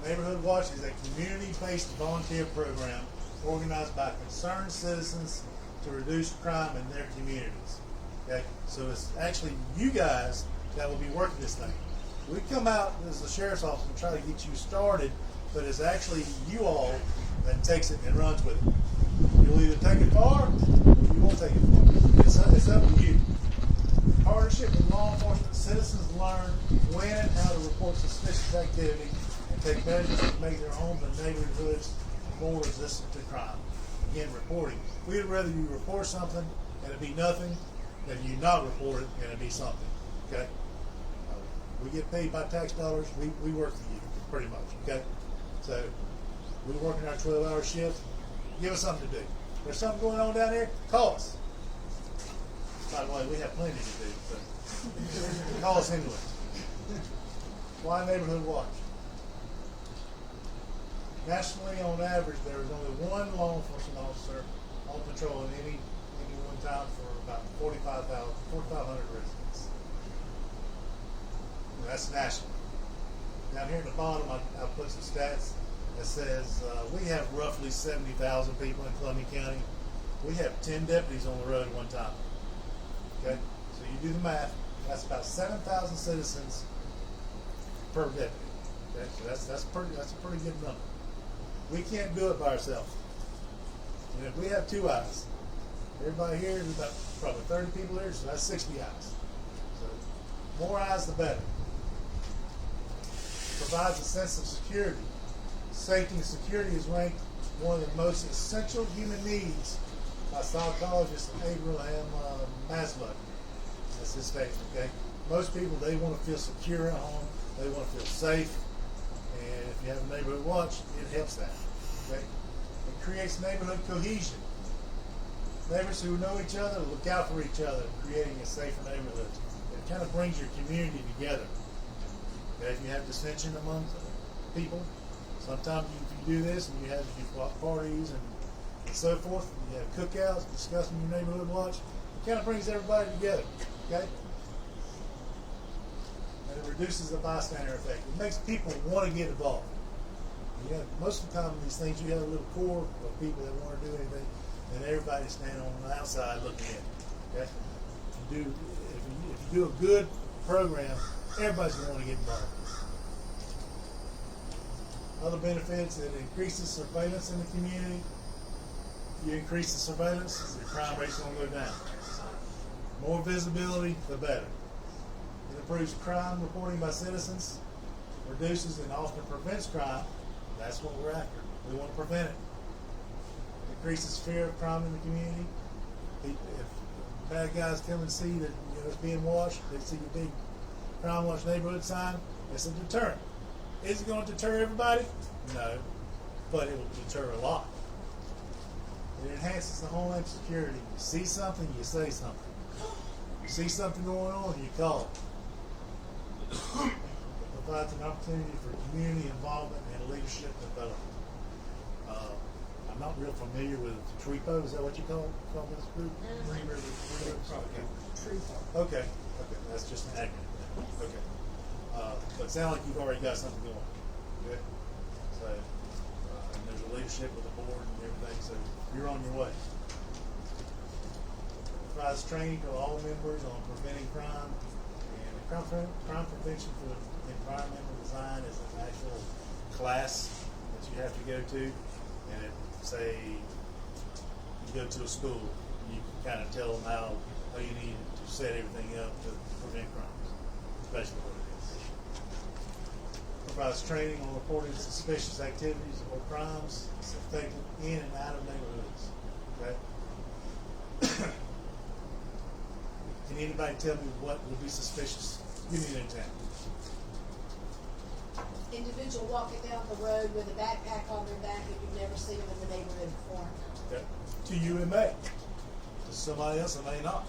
Neighborhood Watch is a community-based volunteer program organized by concerned citizens to reduce crime in their communities. Okay, so it's actually you guys that will be working this thing. We come out as the sheriff's office and try to get you started, but it's actually you all that takes it and runs with it. You'll either take it far or you won't take it far. It's up to you. In partnership with law enforcement, citizens learn when and how to report suspicious activity and take measures to make their homes and neighborhoods more resistant to crime. Again, reporting. We'd rather you report something and it be nothing than you not report it and it be something. Okay? We get paid by tax dollars. We work for you, pretty much. Okay? So we're working our 12-hour shift. Give us something to do. If there's something going on down there, call us. By the way, we have plenty to do, but call us anyway. Why Neighborhood Watch? Nationally, on average, there is only one law enforcement officer on patrol at any one time for about 4,500 residents. And that's national. Down here at the bottom, I put some stats that says we have roughly 70,000 people in Columbia County. We have 10 deputies on the road at one time. Okay, so you do the math. That's about 7,000 citizens per deputy. Okay, so that's a pretty good number. We can't do it by ourselves. And if we have 2 eyes, everybody here is about probably 30 people here, so that's 60 eyes. So more eyes, the better. Provides a sense of security. Safety and security is ranked one of the most essential human needs by psychologist Abraham Maslow. That's his statement. Okay, most people, they want to feel secure at home. They want to feel safe. And if you have a neighborhood watch, it helps that. Okay? It creates neighborhood cohesion. Neighbors who know each other look out for each other, creating a safer neighborhood. It kind of brings your community together. Okay? If you have dissension among people, sometimes if you do this and you have parties and so forth, you have cookouts, discussing your neighborhood watch, it kind of brings everybody together. Okay? And it reduces the bystander effect. It makes people want to get involved. Most of the time in these things, you have a little core of people that want to do anything, and everybody's standing on the outside looking in. Okay? If you do a good program, everybody's going to want to get involved. Other benefits, it increases surveillance in the community. If you increase the surveillance, your crime rate's going to go down. More visibility, the better. It improves crime reporting by citizens, reduces and often prevents crime. That's what we're after. We want to prevent it. Increases fear of crime in the community. If bad guys come and see that it's being watched, they see a big crime watch neighborhood sign, it's a deterrent. Is it going to deter everybody? No, but it will deter a lot. It enhances the homeland security. You see something, you say something. You see something going on, you call it. It provides an opportunity for community involvement and leadership development. I'm not real familiar with TREPO. Is that what you call this group? Okay, that's just an acronym. Okay. But it sounds like you've already got something going. Good. So, and there's a leadership with the board and everything, so you're on your way. Provides training to all members on preventing crime, and crime prevention for environmental design is an actual class that you have to go to, and it, say you go to a school, you can kind of tell them how you need to set everything up to prevent crimes. That's basically what it is. Provides training on reporting suspicious activities or crimes. It's effective in and out of neighborhoods. Okay. Can anybody tell me what would be suspicious? Give me an example. Individual walking down the road with a backpack on their back and you've never seen them in the neighborhood before. Okay. To you it may. To somebody else it may not.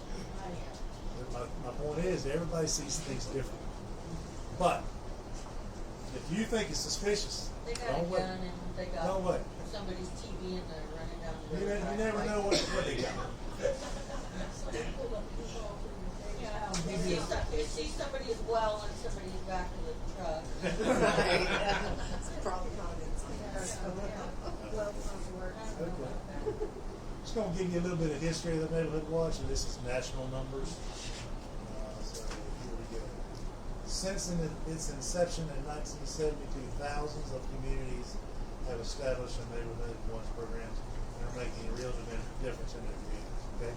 My point is everybody sees things different. But if you think it's suspicious, They got don't a wait. gun and they got Don't wait. somebody's TV and they're running down the road. You never know what they got. You see somebody as well and somebody's back of the truck. Probably not Okay. gonna give you a little bit of history of the Neighborhood Watch, and this is national numbers. So here we go. Since its inception in 1972, thousands of communities have established a Neighborhood Watch programs and are making a real difference in their communities. Okay,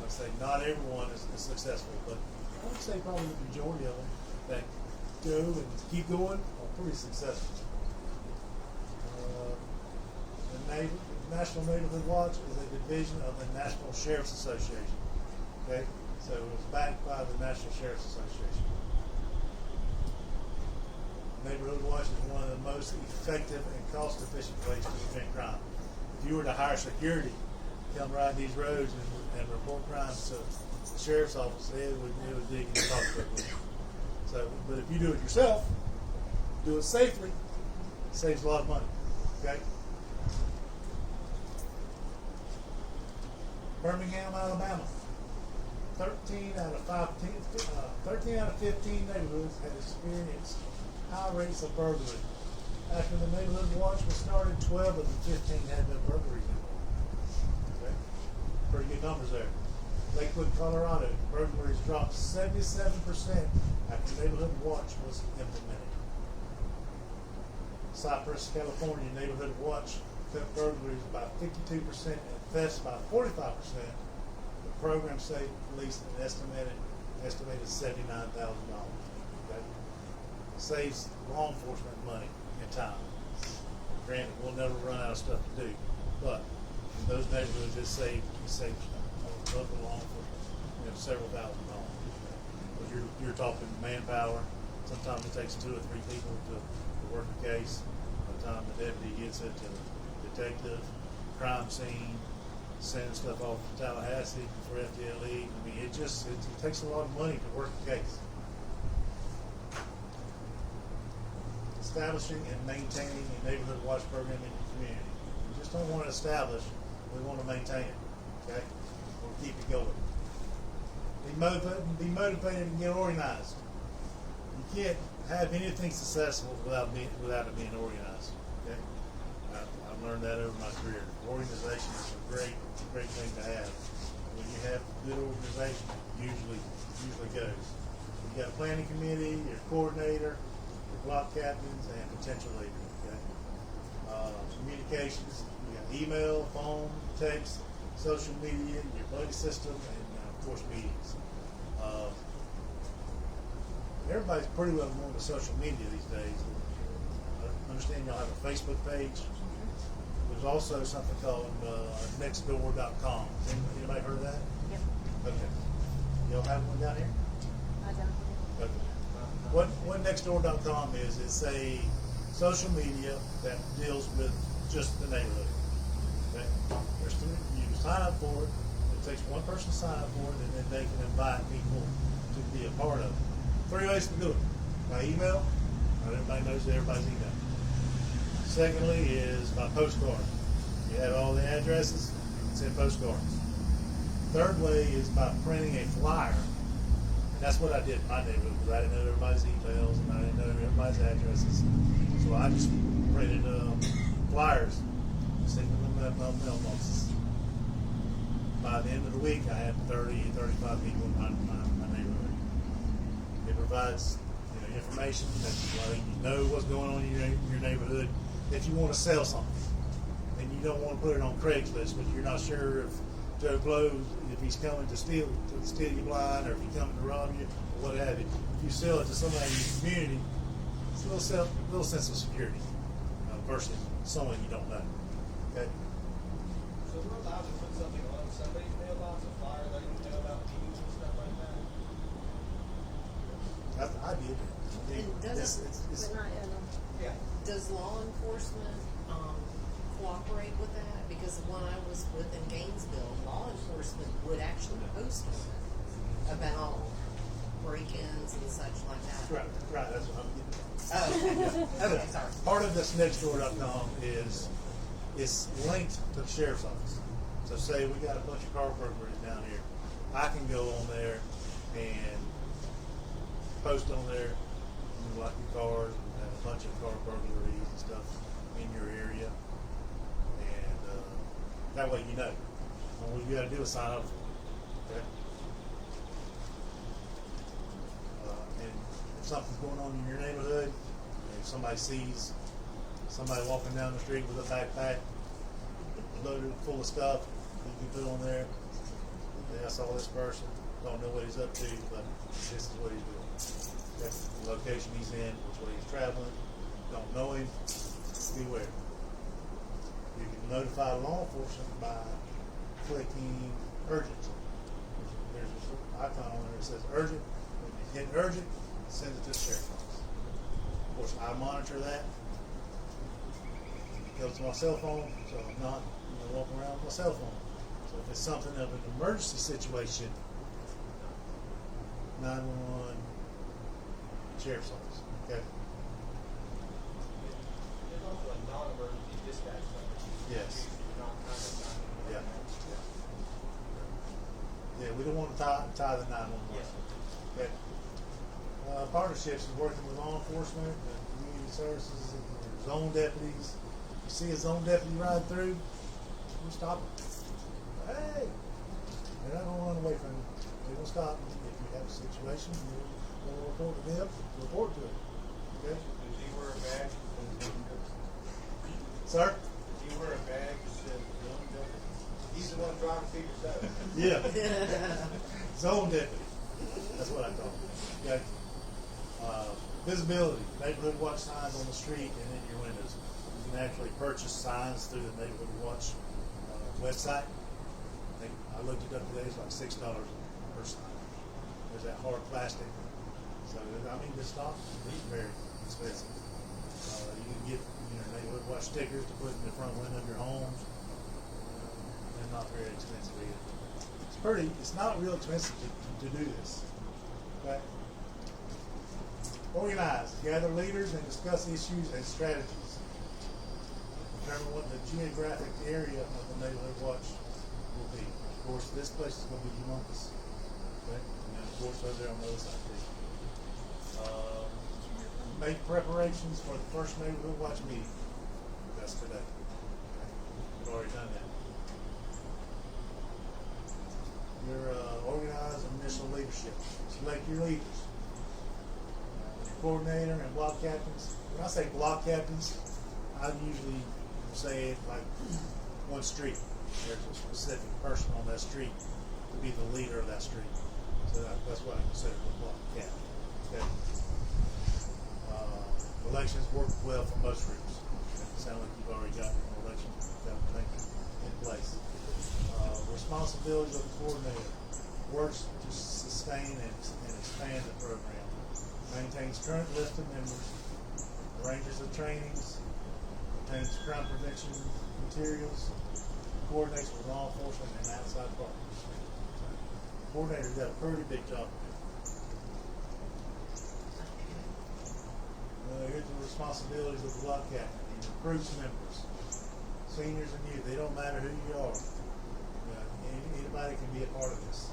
I'd say not everyone is successful, but I would say probably the majority of them that go and keep going are pretty successful. The National Neighborhood Watch is a division of the National Sheriff's Association. Okay, so it was backed by the National Sheriff's Association. Neighborhood Watch is one of the most effective and cost-efficient ways to prevent crime. If you were to hire security to come ride these roads and report crimes to the sheriff's office, it would dig in your pocketbook. So, but if you do it yourself, do it safely, it saves a lot of money. Okay. Birmingham, Alabama. 13 out of 15 neighborhoods had experienced high rates of burglary. After the Neighborhood Watch was started, 12 of the 15 had no burglaries involved. Okay? Pretty good numbers there. Lakewood, Colorado, burglaries dropped 77% after the Neighborhood Watch was implemented. Cypress, California, Neighborhood Watch cut burglaries by 52% and thefts by 45%. The program saved police an estimated $79,000. Okay? Saves law enforcement money and time. Granted, we'll never run out of stuff to do, but in those neighborhoods, it saved local law enforcement several $1,000s. Because you're talking manpower. Sometimes it takes 2 or 3 people to work a case. By the time the deputy gets it to detective, crime scene, sending stuff off to Tallahassee for FDLE. I mean, it takes a lot of money to work a case. Establishing and maintaining a Neighborhood Watch program in your community. We just don't want to establish, we want to maintain it. Okay? We'll keep it going. Be motivated and get organized. You can't have anything successful without it being organized. Okay? I've learned that over my career. Organization is a great thing to have. When you have good organization, it usually goes. You got a planning committee, your coordinator, your block captains, and potential leaders. Okay? Communications, you got email, phone, text, social media, your buddy system, and of course meetings. Everybody's pretty well known to social media these days. I understand y'all have a Facebook page. There's also something called nextdoor.com. Anybody heard of that? Yep. Okay. Y'all have one down here? I don't. Okay. What nextdoor.com is, it's a social media that deals with just the neighborhood. Okay? You can sign up for it. It takes one person to sign up for it, and then they can invite people to be a part of it. 3 ways to do it. By email. Not everybody knows everybody's email. Secondly is by postcard. You have all the addresses, send postcards. Third way is by printing a flyer. And that's what I did in my neighborhood, because I didn't know everybody's emails and I didn't know everybody's addresses. So I just printed flyers, sent them in my mailboxes. By the end of the week, I had 30, 35 people in my neighborhood. It provides information that you know what's going on in your neighborhood. If you want to sell something, and you don't want to put it on Craigslist, but you're not sure if Joe Blow, if he's coming to steal your blind, or if he's coming to rob you, or what have you. If you sell it to somebody in your community, it's a little sense of security versus someone you don't know. Okay. So we're allowed to put something on somebody's mailbox, a flyer letting them know about meetings and stuff like that? I did. And does law enforcement cooperate with that? Because when I was with in Gainesville, law enforcement would actually post on it about break-ins and such like that. Right. That's what I'm getting at. Oh, okay. Okay, sorry. Part of this nextdoor.com is it's linked to the sheriff's office. So say we got a bunch of car burglaries down here. I can go on there and post on there, lock your cars, and have a bunch of car burglaries and stuff in your area, and that way you know. All you gotta do is sign up. Okay? And if something's going on in your neighborhood, if somebody sees somebody walking down the street with a backpack loaded full of stuff, you can put on there, "Hey, I saw this person, don't know what he's up to, but this is what he's doing." Okay? The location he's in, which way he's traveling, don't know him, beware. You can notify law enforcement by clicking urgent. There's an icon on there that says urgent. When you hit urgent, it sends it to the sheriff's office. Of course, I monitor that. It goes to my cell phone, so I'm not walking around with my cell phone. So if it's something of an emergency situation, 911, sheriff's office. Okay. There's also a non-emergency dispatch number. Yes. You're not contacting 911. Yeah. Yeah, we don't want to tie the 911. Yes. Okay. Partnerships is working with law enforcement, and community services, and zone deputies. You see a zone deputy ride through, you stop them. Hey, they're not going to run away from you. They will stop them. If you have a situation, you'll report to them, report to it. Okay? Does he wear a badge? Sir? Does he wear a badge that says zone deputy? He's the one driving Peter's stuff. Yeah. Zone deputy. That's what I call it. Okay. Visibility. Neighborhood watch signs on the street and in your windows. You can actually purchase signs through the Neighborhood Watch website. I looked it up today. It's like $6 per sign. There's that hard plastic. So I mean, this stuff is very expensive. You can get Neighborhood Watch stickers to put in the front window of your homes. They're not very expensive either. It's not real expensive to do this. Okay? Organize, gather leaders and discuss issues and strategies. Determine what the geographic area of the Neighborhood Watch will be. Of course, this place is going to be humongous. Okay? And of course, over there on the other side too. Make preparations for the first Neighborhood Watch meeting. That's today. Okay? We've already done that. Your organize initial leadership. Select your leaders. Coordinator and block captains. When I say block captains, I usually say it like one street. There's a specific person on that street to be the leader of that street. So that's what I consider a block captain. Okay. Elections work well for most groups. It sounds like you've already got an election thing in place. Responsibilities of the coordinator. Works to sustain and expand the program. Maintains current list of members, arranges the trainings, obtains crime prevention materials, coordinates with law enforcement and outside partners. Coordinator's got a pretty big job to do. Here's the responsibilities of the block captain. He recruits members, seniors and youth. They don't matter who you are. Anybody can be a part of this.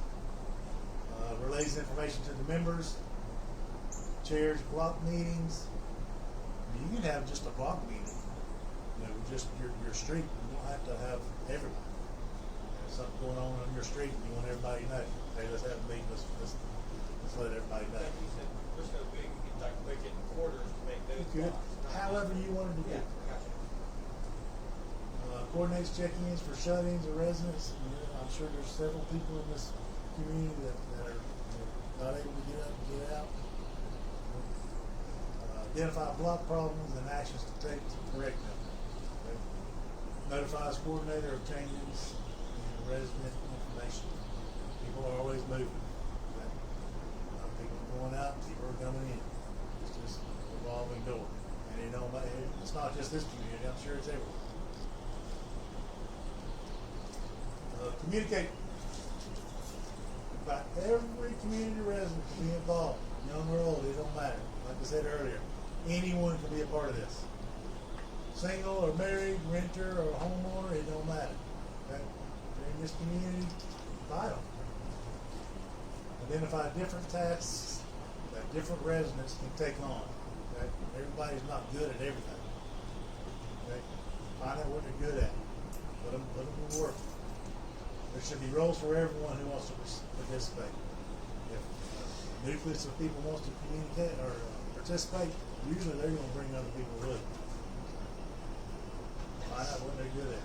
Relays information to the members. Chairs block meetings. You can have just a block meeting, just your street. You don't have to have everybody. There's something going on your street, and you want everybody to know. Hey, let's have a meeting. Let's let everybody know. Like you said, we're so big, we could like break it in quarters to make those. You could, however you wanted to do. Yeah, gotcha. Coordinates check-ins for shut-ins or residents. I'm sure there's several people in this community that are not able to get up and get out. Identify block problems and actions to take to correct them. Okay. Notifies coordinator of changes in resident information. People are always moving. Okay. People are going out, people are coming in. It's just a revolving door. And it's not just this community, I'm sure it's everywhere. Communicate. About every community resident can be involved. Young or old, it don't matter. Like I said earlier, anyone can be a part of this. Single or married, renter or homeowner, it don't matter. Okay? If you're in this community, vital. Identify different tasks that different residents can take on. Okay? Everybody's not good at everything. Okay? Find out what they're good at. Put them to work. There should be roles for everyone who wants to participate. If a nucleus of people wants to communicate or participate, usually they're going to bring other people with them. Find out what they're good at.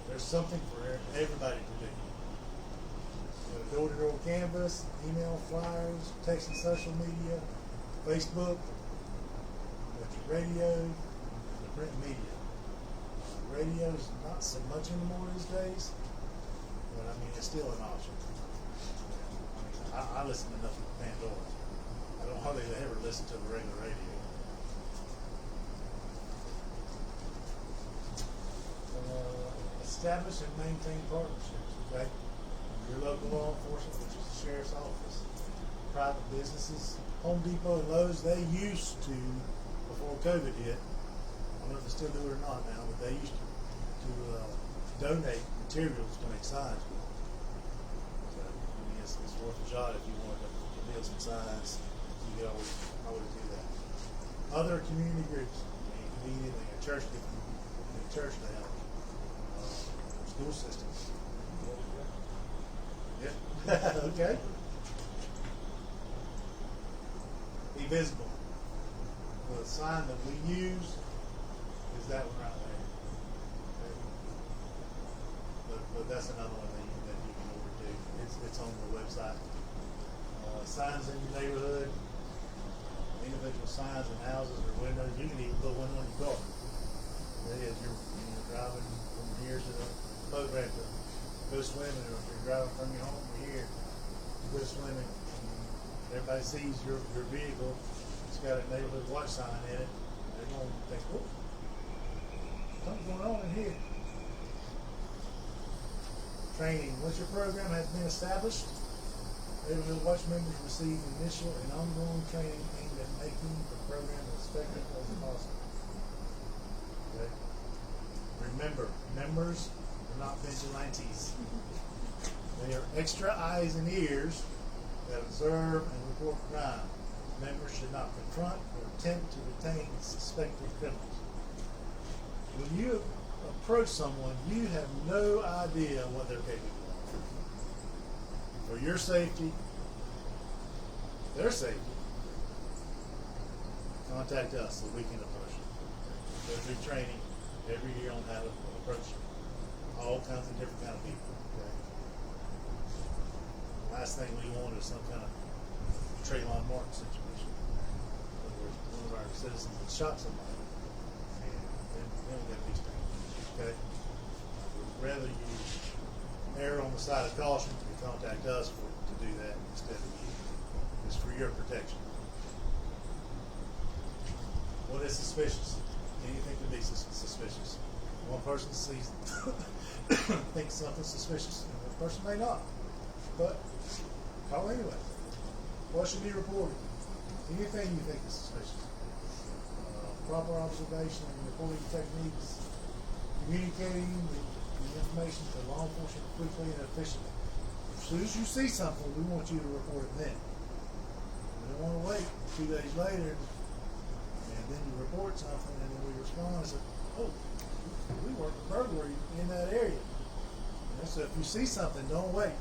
There's something for everybody to do. Door-to-door canvas, email, flyers, text and social media, Facebook, radio, the print media. Radio's not so much anymore these days, but I mean it's still an option. I listen enough to Pandora. I don't hardly ever listen to the regular radio. Establish and maintain partnerships, okay? Your local law enforcement, which is the sheriff's office, private businesses, Home Depot and Lowe's, they used to, before COVID hit, I don't know if they still do it or not now, but they used to donate materials to make signs with. So, I mean, it's worth a shot if you want to build some signs. You could always do that. Other community groups, it could be anything, a church to help. School systems. Yeah. Okay. Be visible. The sign that we use is that one right there. Okay. But that's another one that you can overdo. It's on the website. Signs in your neighborhood, individual signs in houses or windows. You can even put one on your car. As you're driving from here to the boat ramp to go swimming, or if you're driving from your home to here to go swimming, everybody sees your vehicle. It's got a neighborhood watch sign in it. They're going to think, oh, something's going on in here. Training. Once your program has been established, neighborhood watch members receive initial and ongoing training aimed at making the program as effective as possible. Okay. Remember, members are not vigilantes. They are extra eyes and ears that observe and report crime. Members should not confront or attempt to detain suspected criminals. When you approach someone, you have no idea what they're capable of. For your safety, their safety, contact us so we can approach them. Go through training every year on how to approach all kinds of different kind of people. Okay? Last thing we want is some kind of Trayvon Martin situation where one of our citizens has shot somebody and then we got these things. Okay? We'd rather you err on the side of caution and contact us to do that instead of you. It's for your protection. What is suspicious? Anything can be suspicious. One person sees thinks something suspicious, and the person may not. But call anyway. What should be reported? Anything you think is suspicious. Proper observation and reporting techniques. Communicating the information to law enforcement quickly and efficiently. As soon as you see something, we want you to report it then. We don't want to wait 2 days later and then you report something and then we respond and say, oh, we worked a burglary in that area. And so if you see something, don't wait.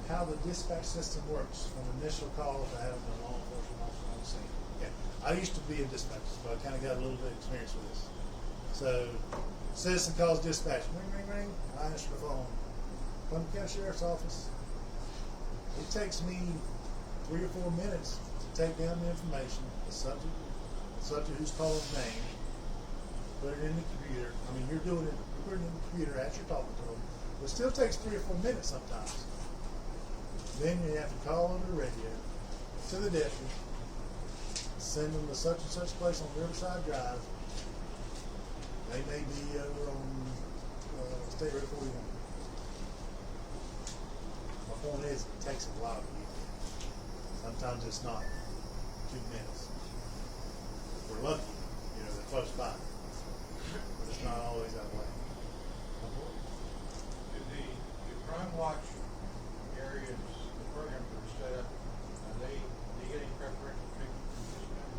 How the dispatch system works from initial call to having a law enforcement officer on the scene. Okay. I used to be a dispatcher, so I kind of got a little bit of experience with this. So, citizen calls dispatch. Ring, ring, ring. I answer the phone. Come to the county sheriff's office. It takes me 3 or 4 minutes to take down the information, the subject who's calling name, put it in the computer. I mean, you're putting it in the computer as you're talking to them. But it still takes 3 or 4 minutes sometimes. Then you have to call over the radio to the deputy, send them to such and such place on Riverside Drive. They may be over on State Road 41. My point is, it takes a while to get there. Sometimes it's not 2 minutes. If we're lucky, they're close by. But it's not always that way. The Crime Watch areas, the programs that are set up, are they getting preferential treatment from dispatch?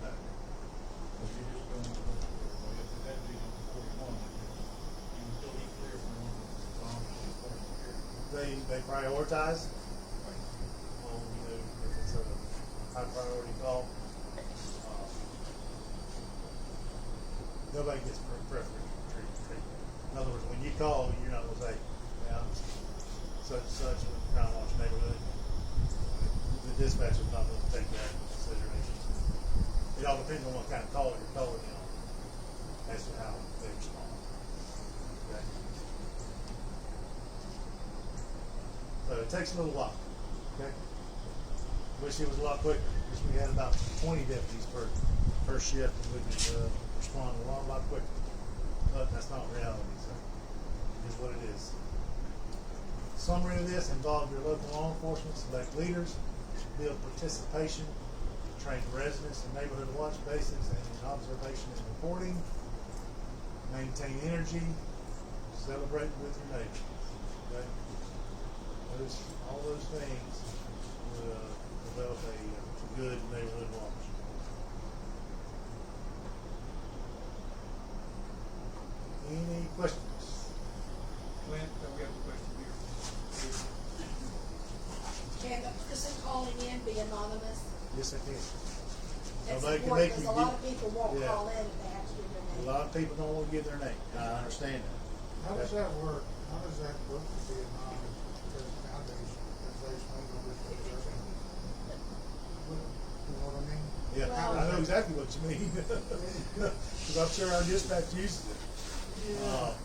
No. So you're just going to look for, well, if the deputy's on 41, you can still equally they prioritize on, you know, if it's a high priority call. Nobody gets preferential treatment. In other words, when you call, you're not gonna say, yeah, I'm such and such in the Crown Watch neighborhood. The dispatcher's not gonna take that into consideration. It all depends on what kind of call you're calling in on as to how they respond. Okay? So it takes a little while. Okay? Wish it was a lot quicker. Wish we had about 20 deputies per shift and we could respond a lot quicker. But that's not reality, so it is what it is. Summary of this involves your local law enforcement, select leaders, build participation, train residents in neighborhood watch basics and in observation and reporting, maintain energy, celebrate with your neighbors. Okay? All those things will develop a good neighborhood watch. Any questions? Clint, we have a question here. Can the person calling in be anonymous? Yes, I can. That's Nobody can important, make because you a lot get- of people won't yeah. call in if they have to give their A name. lot of people don't want to give their name. I understand that. How does that work? How does that work to be anonymous? Because nowadays, everybody's phone numbers are different. You know what I mean? Yeah, How I does know that- exactly what you mean. Because I'm sure our dispatch uses it. Yeah.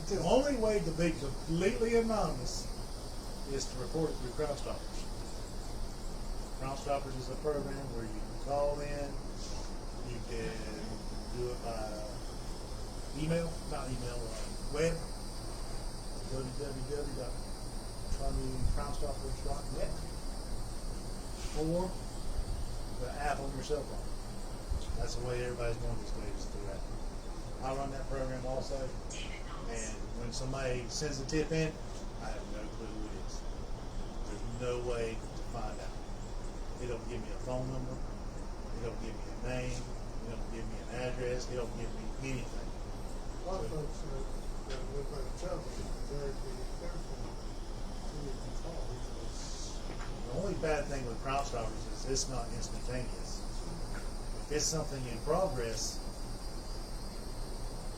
The only way to be completely anonymous is to report it through Crime Stoppers. Crime Stoppers is a program where you can call in, you can do it by web, www.crimestoppers.net, or the app on your cell phone. That's the way everybody's going these days, is through that. I run that program also, and when somebody sends a tip in, I have no clue who it is. There's no way to find out. They don't give me a phone number, they don't give me a name, they don't give me an address, they don't give me anything. A lot of folks that live by themselves, they're careful who you can call because The only bad thing with Crime Stoppers is it's not instantaneous. If it's something in progress,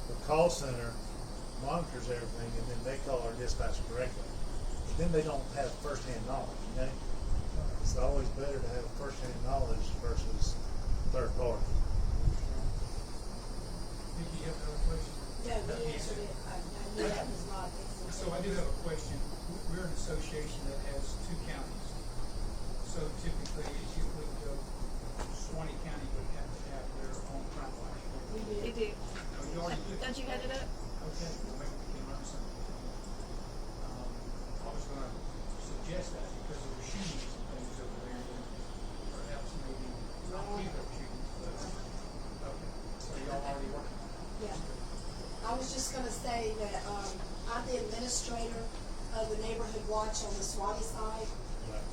the call center monitors everything and then they call our dispatcher directly. But then they don't have first-hand knowledge, okay? It's always better to have first-hand knowledge versus third party. Vicki, you have another question? No, you answered it. I knew that was not. So I do have a question. We're an association that has 2 counties. So typically, as you would go, Suwannee County would have to have their own crime watch. They do. Oh, you already do? Don't you head it up? Okay, well, maybe we can learn something. I was gonna suggest that because of the shootings and things over there, that perhaps maybe not people shootings, but, okay, so y'all already working on that? Yeah. I was just gonna say that, I'm the administrator of the neighborhood watch on the Suwannee side.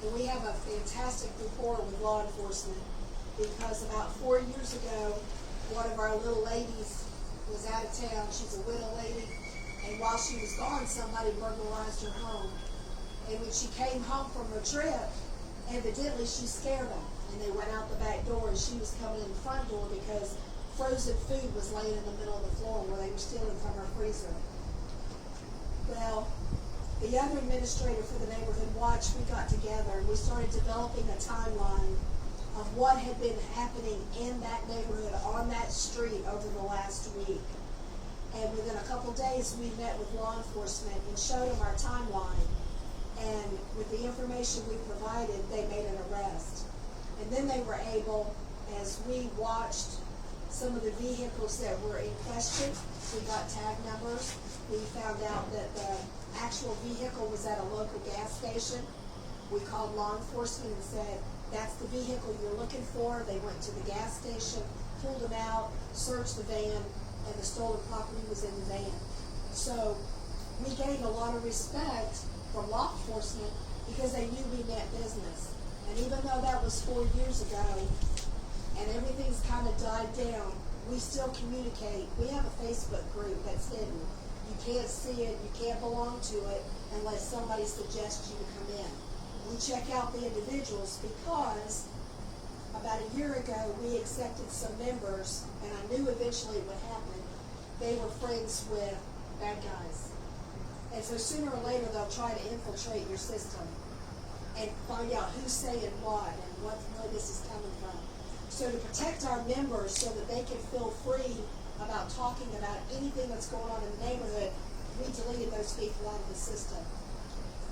And we have a fantastic rapport with law enforcement, because about 4 years ago, one of our little ladies was out of town. She's a widow lady, and while she was gone, somebody burglarized her home. And when she came home from her trip, evidently she scared them, and they went out the back door, and she was coming in the front door because frozen food was laying in the middle of the floor where they were stealing from her freezer. Well, the other administrator for the neighborhood watch, we got together and we started developing a timeline of what had been happening in that neighborhood, on that street over the last week. And within a couple days, we met with law enforcement and showed them our timeline. And with the information we provided, they made an arrest. And then they were able, as we watched some of the vehicles that were in question, we got tag numbers. We found out that the actual vehicle was at a local gas station. We called law enforcement and said, that's the vehicle you're looking for. They went to the gas station, pulled them out, searched the van, and the stolen property was in the van. So we gained a lot of respect from law enforcement because they knew we meant business. And even though that was 4 years ago and everything's kind of died down, we still communicate. We have a Facebook group that's hidden. You can't see it, you can't belong to it unless somebody suggests you to come in. We check out the individuals because about a year ago, we accepted some members, and I knew eventually it would happen. They were friends with bad guys. And so sooner or later, they'll try to infiltrate your system and find out who's saying what and where this is coming from. So to protect our members so that they can feel free about talking about anything that's going on in the neighborhood, we deleted those people out of the system.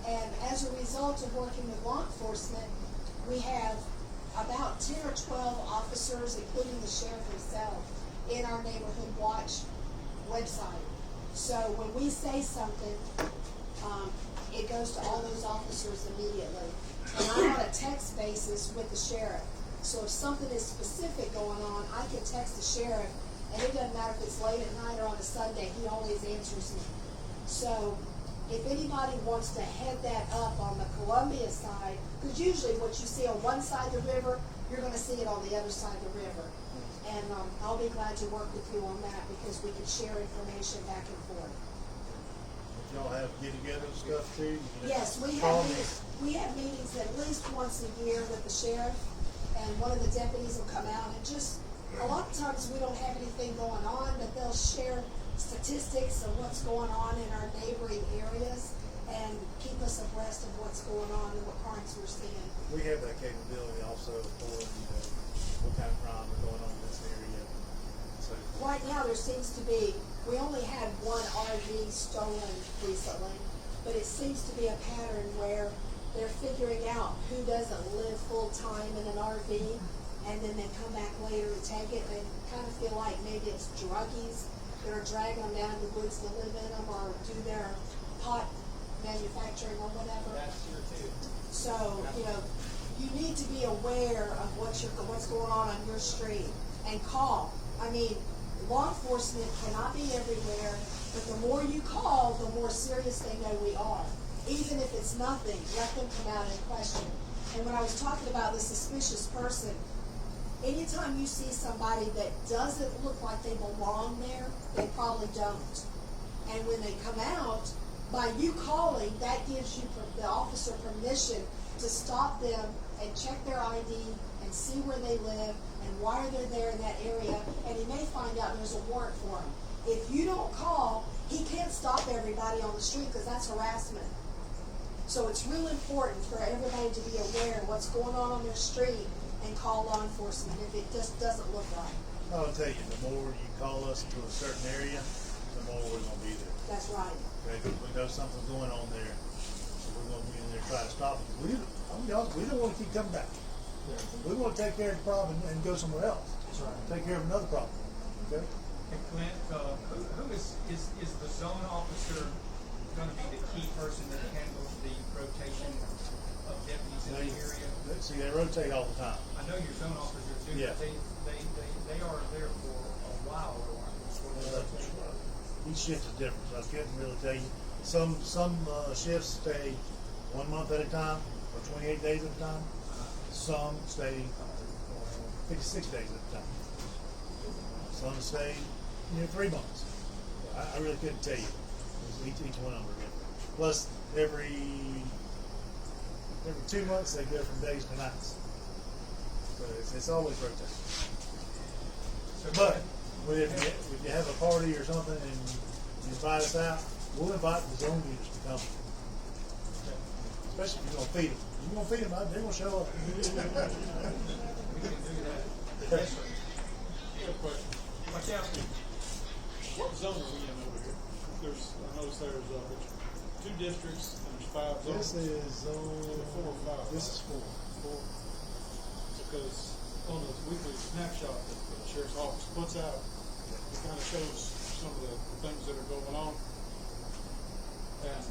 And as a result of working with law enforcement, we have about 10 or 12 officers, including the sheriff himself, in our neighborhood watch website. So when we say something, it goes to all those officers immediately. And I'm on a text basis with the sheriff. So if something is specific going on, I can text the sheriff, and it doesn't matter if it's late at night or on a Sunday, he always answers me. So if anybody wants to head that up on the Columbia side, because usually what you see on one side of the river, you're going to see it on the other side of the river. And I'll be glad to work with you on that because we can share information back and forth. Y'all have get-together and stuff too? Yes, we have meetings at least once a year with the sheriff, and one of the deputies will come out and just, a lot of times we don't have anything going on, but they'll share statistics of what's going on in our neighboring areas and keep us abreast of what's going on and what crimes we're seeing. We have that capability also for, what kind of crime are going on in this area. So, Right now, there seems to be, we only had one RV stolen recently, but it seems to be a pattern where they're figuring out who doesn't live full-time in an RV, and then they come back later and take it. They kind of feel like maybe it's druggies that are dragging them down to the woods to live in them or do their pot manufacturing or whatever. That's here too. So, you need to be aware of what's going on your street and call. I mean, law enforcement cannot be everywhere, but the more you call, the more serious they know we are. Even if it's nothing, let them come out and question. And when I was talking about the suspicious person, anytime you see somebody that doesn't look like they belong there, they probably don't. And when they come out, by you calling, that gives you the officer permission to stop them and check their ID and see where they live and why they're there in that area, and he may find out there's a warrant for them. If you don't call, he can't stop everybody on the street because that's harassment. So it's real important for everybody to be aware of what's going on their street and call law enforcement if it just doesn't look right. I'll tell you, the more you call us to a certain area, the more we're going to be there. That's right. Okay, because we know something's going on there, so we're going to be in there trying to stop it. I'm be honest, we don't want to keep coming back. We want to take care of the problem and go somewhere else. That's right. Take care of another problem. Okay. And Clint, who is the zone officer going to be the key person that handles the rotation of deputies in the area? See, they rotate all the time. I know your zone officers do, Yeah. but they are there for a while. Each shift is different, so I couldn't really tell you. Some shifts stay 1 month at a time, or 28 days at a time. Some stay 56 days at a time. Some stay 3 months. I really couldn't tell you. Each one of them are different. Plus, every 2 months they go from days to nights. So it's always rotating. But if you have a party or something and you invite us out, we'll invite the zone leaders to come. Especially if you're going to feed them. You're going to feed them, they're going to show up. We can do that. Yes, sir. I have a question. Watch out. What zone are we in over here? I noticed there's 2 districts and there's 5 zones. This is zone 4 or 5. This is 4. Because on the weekly snapshot that the sheriff's office puts out, it kind of shows some of the things that are going on. And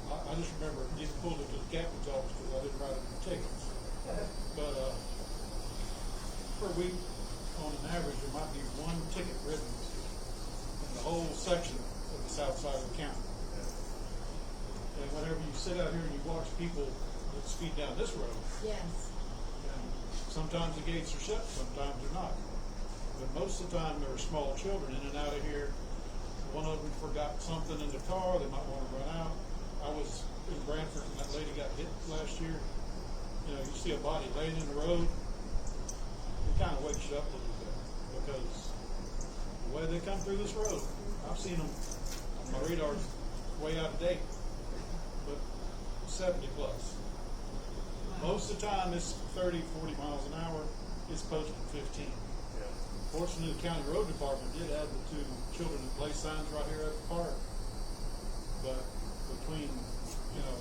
I just remember getting pulled into the captain's office because I didn't write any tickets. But per week, on an average, there might be 1 ticket written in the whole section of the south side of the county. And whenever you sit out here and you watch people that speed down this road, Yes. and sometimes the gates are shut, sometimes they're not. But most of the time there are small children in and out of here one of them forgot something in the car, they might want to run out. I was in Brantford and that lady got hit last year. You know, you see a body laying in the road, it kind of wakes you up a little bit because the way they come through this road, I've seen them, my radar's way out of date, but 70 plus. Most of the time it's 30, 40 miles an hour, it's posted 15. Fortunately, the county road department did add the 2 children that play signs right here at the park. But between, you know,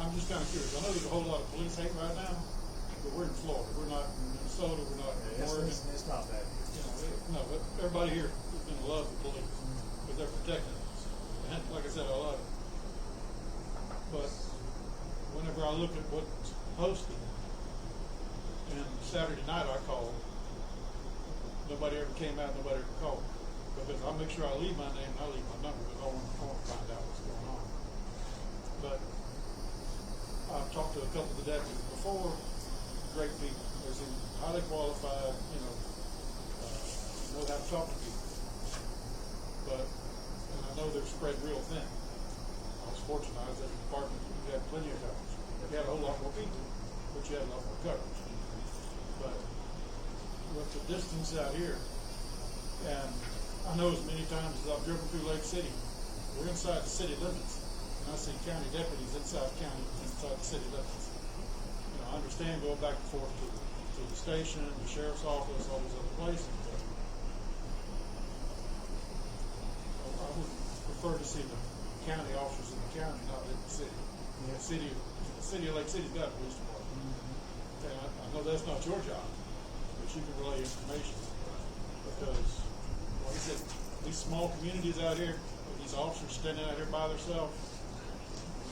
I'm just kind of curious. I know there's a whole lot of police hate right now, but we're in Florida. We're not in Minnesota. We're not in Oregon. It's not bad. You know, no, but everybody here is going to love the police because they're protecting us. And like I said, I love it. But whenever I look at what's posted, and Saturday night I called, nobody ever came out, nobody ever called. Because I make sure I leave my name and I leave my number because I want to find out what's going on. But I've talked to a couple of the deputies before, great people. They seem highly qualified, you know how to talk to people. But, and I know they're spread real thin. I was fortunate, I was at the department, we had plenty of coverage. You had a whole lot more people, but you had a lot more coverage. But with the distance out here, and I know as many times as I've driven through Lake City, we're inside the city limits, and I see county deputies inside the city limits. You know, I understand going back and forth to the station, the sheriff's office, all these other places, but I would prefer to see the county officers in the county, not in the city. Yeah. The city of Lake City's got a police department. Mm-hmm. And I know that's not your job, but you can relay information. Because, like I said, these small communities out here, with these officers standing out here by themselves,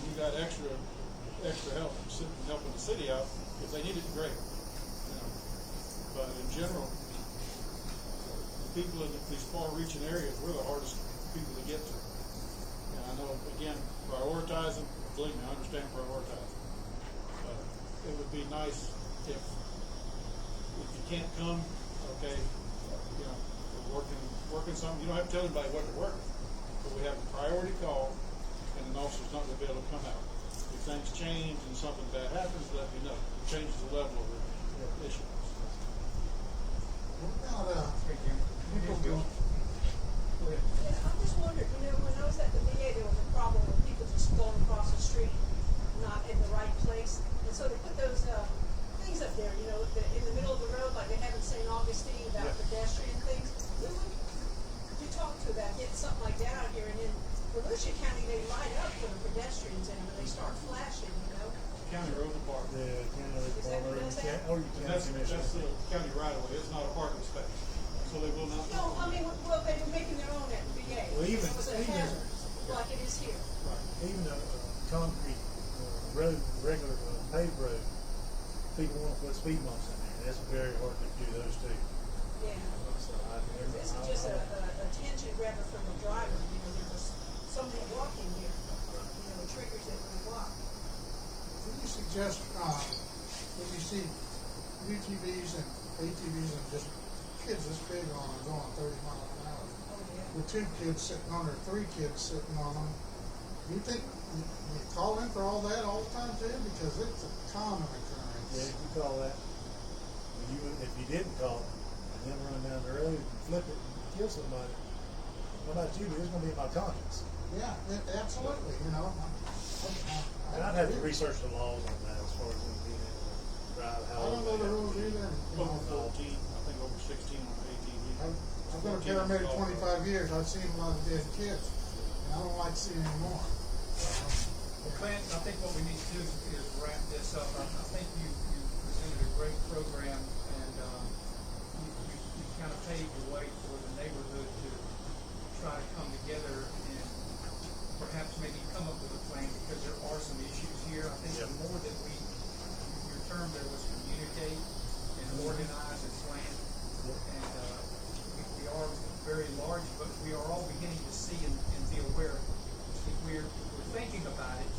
you got extra help helping the city out. If they need it, great. You know. But in general, people in these far-reaching areas, we're the hardest people to get to. And I know, again, prioritizing, believe me, I understand prioritizing. But it would be nice if you can't come, okay, you know, we're working something, you don't have to tell anybody what they're working. But we have a priority call, and an officer's not going to be able to come out. If things change and something bad happens, let me know. It changes the level of the issue. Yeah, I'm just wondering, you know, when I was at the VA, there was a problem with people just going across the street, not in the right place. And so they put those things up there, you know, in the middle of the road, like they have in St. Augustine about pedestrian things. Who would you talk to about getting something like that out here? And in Volusia County, they light up for the pedestrians in them, and they start flashing, you know. County road department. Yeah, county road department, or you can. That's the county right away. It's not a parking space. So they will not. No, I mean, well, they were making their own at the VA. Well, even it was a hazard, like it is here. Right. Even a concrete road, regular paved road, people want to put speed bumps in there. That's very hard to do those too. Yeah. So this is just a attention grabber from the driver. You know, there was somebody walking here. You know, it triggers it when you walk. Would you suggest when you see UTVs and ATVs and just kids this big on them going 30 miles an hour, with 2 kids sitting on or 3 kids sitting on them, do you think you call in for all that all the time too? Because it's a common occurrence. Yeah, if you call that, if you didn't call it, and then run down the road and flip it and kill somebody, what about you? It's going to be in my conscience. Yeah, absolutely. You know. And I'd have to research the laws on that as far as being able to drive. I don't know the rules either. Over 14, I think over 16 on ATV. I've been a paramedic 25 years. I've seen a lot of dead kids, and I don't like seeing any more. Well, Clint, I think what we need to do is wrap this up. I think you presented a great program, and you kind of paved the way for the neighborhood to try to come together and perhaps maybe come up with a plan, because there are some issues here. I think the more that your term there was communicate and organize and plan, and we are very large, but we are all beginning to see and be aware. If we're thinking about it,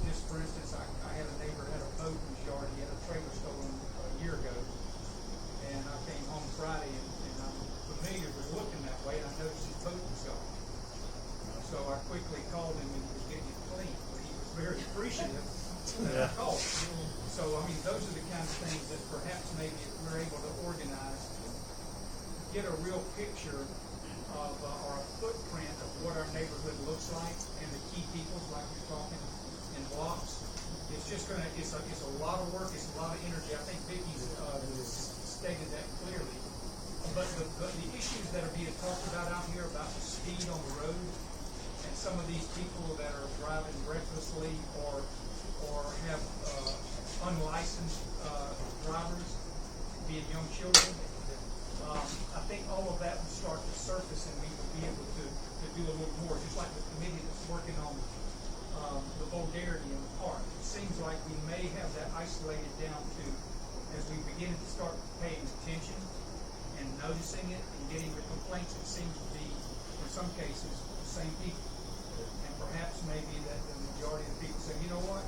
just for instance, I had a neighbor had a boat in his yard. He had a trailer stolen initiative that I called. So, I mean, those are the kind of things that perhaps maybe if we're able to organize, get a real picture of or a footprint of what our neighborhood looks like and the key peoples, like you're talking in blocks. It's just gonna, it's a lot of work, it's a lot of energy. I think Vicki's stated that clearly. But the issues that are being talked about out here about the speed on the road and some of these people that are driving recklessly or have unlicensed drivers, being young children, I think all of that will start to surface and we will be able to do a little more, just like the committee that's working on the vulgarity in the park. It seems like we may have that isolated down to, as we begin to start paying attention and noticing it and getting the complaints, it seems to be, in some cases, the same people. And perhaps maybe that the majority of the people say, you know what,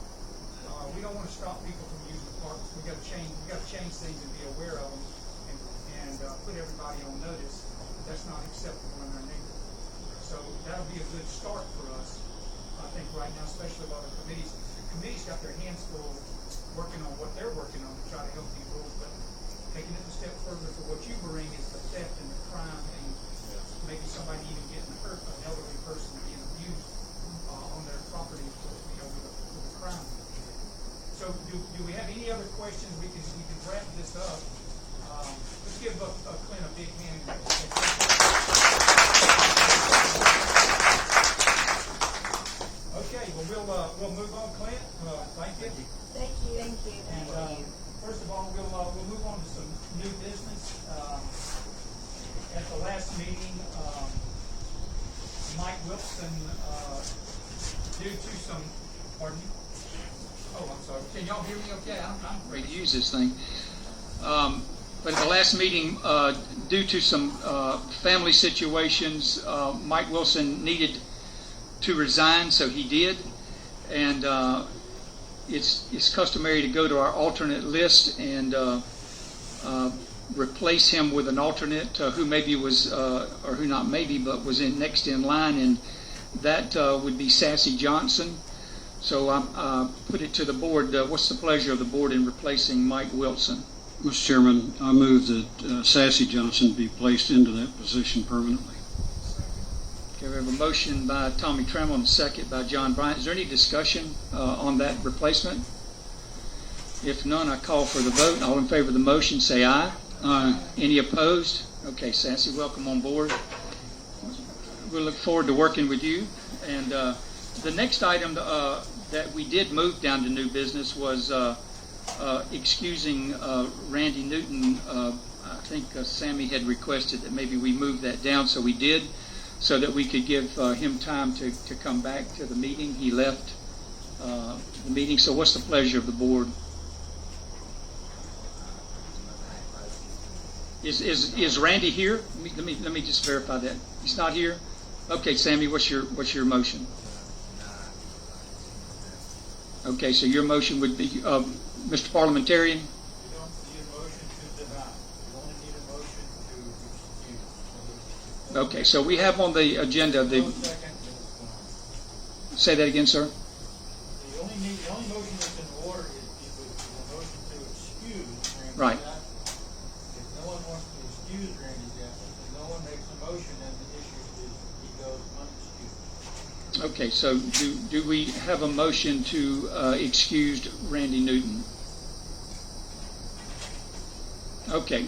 we don't want to stop people from using the parks. We got to change things and be aware of them and put everybody on notice. That's not acceptable in our neighborhood. So that'll be a good start for us, I think, right now, especially while the committees. The committee's got their hands full working on what they're working on to try to help these rules, but taking it a step further for what you bring is the theft and the crime and maybe somebody even getting hurt, an elderly person being abused on their property, with a crime. So do we have any other questions? We can wrap this up. Let's give Clint a big hand. Okay, well we'll move on, Clint. Thank you. Thank you. Thank you. And first of all, we'll move on to some new business. At the last meeting, Mike Wilson, due to some, pardon me? Oh, I'm sorry. Can y'all hear me okay? I'm Ready to use this thing. But at the last meeting, due to some family situations, Mike Wilson needed to resign, so he did. And it's customary to go to our alternate list and replace him with an alternate who maybe was, or who not maybe, but was next in line, and that would be Sassy Johnson. So I put it to the board. What's the pleasure of the board in replacing Mike Wilson? Mr. Chairman, I move that Sassy Johnson be placed into that position permanently. Okay, we have a motion by Tommy Trammell and a second by John Bryant. Is there any discussion on that replacement? If none, I call for the vote. All in favor of the motion, say aye. Aye. Any opposed? Okay, Sassy, welcome on board. We look forward to working with you. And the next item that we did move down to new business was excusing Randy Newton. I think Sammy had requested that maybe we move that down, so we did, so that we could give him time to come back to the meeting. He left the meeting. So what's the pleasure of the board? Is Randy here? Let me just verify that. He's not here? Okay, Sammy, what's your motion? Okay, so your motion would be, Mr. Parliamentarian? You don't need a motion to deny. You only need a motion to excuse. Okay, so we have on the agenda the... Say that again, sir. The only motion that's in order is a motion to excuse Randy. Right. If no one wants to excuse Randy's absence, and no one makes a motion, then the issue is he goes unexcused. Okay, so do we have a motion to excuse Randy Newton? Okay,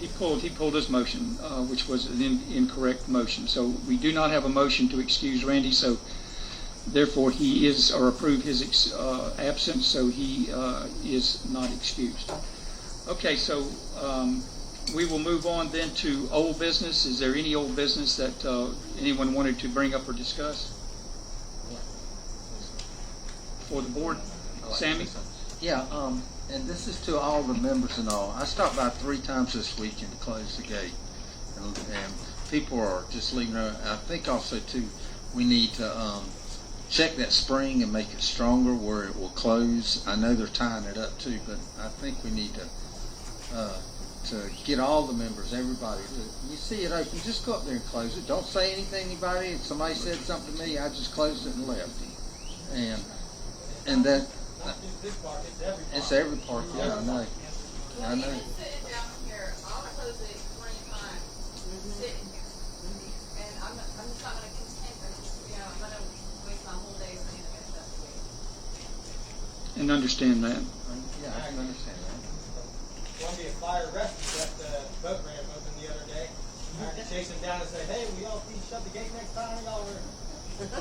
he pulled his motion, which was an incorrect motion. So we do not have a motion to excuse Randy. So therefore, he is or approve his absence. So he is not excused. Okay, so we will move on then to old business. Is there any old business that anyone wanted to bring up or discuss for the board? Sammy? Yeah, and this is to all the members and all. I stopped by 3 times this week and closed the gate. And people are just leaving. I think also, too, we need to check that spring and make it stronger where it will close. I know they're tying it up, too, but I think we need to get all the members, everybody. You see it open, just go up there and close it. Don't say anything to anybody. If somebody said something to me, I just closed it and left. And that, Not just this park, it's every park. it's every park, yeah, I know. I know. Even sitting down here, I'll close it 20 times, sitting here. And I'm just not gonna contend, I'm gonna waste my whole day sitting against that way. And understand that. Yeah, I can understand that. Columbia Fire Rescue left the boat ramp open the other day. I had to chase them down and say, hey, will y'all please shut the gate next time? Y'all were.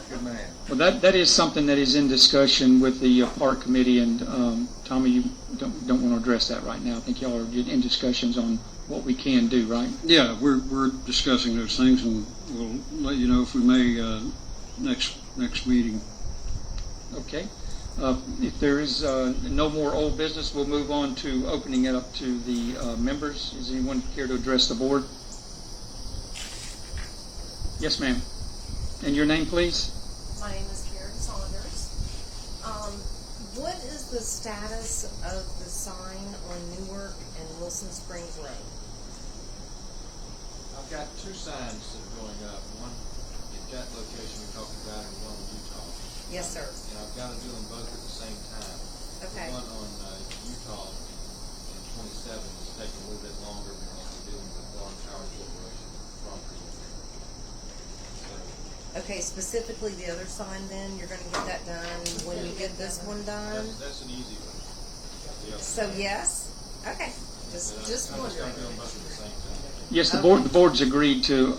Good man. Well, that is something that is in discussion with the park committee, and Tommy, you don't want to address that right now. I think y'all are in discussions on what we can do, right? Yeah, we're discussing those things, and we'll let you know if we may next meeting. Okay. If there is no more old business, we'll move on to opening it up to the members. Does anyone care to address the board? Yes, ma'am. And your name, please? My name is Karen Saunders. What is the status of the sign on Newark and Wilson Springs Road? I've got two signs that are going up. One at that location we talked about and one in Utah. Yes, sir. And I've got to do them both at the same time. Okay. The one on Utah in 27 is taking a little bit longer because we're dealing with Long Tower Corporation property. Okay, specifically the other sign then, you're gonna get that done when you get this one done? That's an easy one. Yep. So yes? Okay, just wondering. doing both at the same time. Yes, the board's agreed to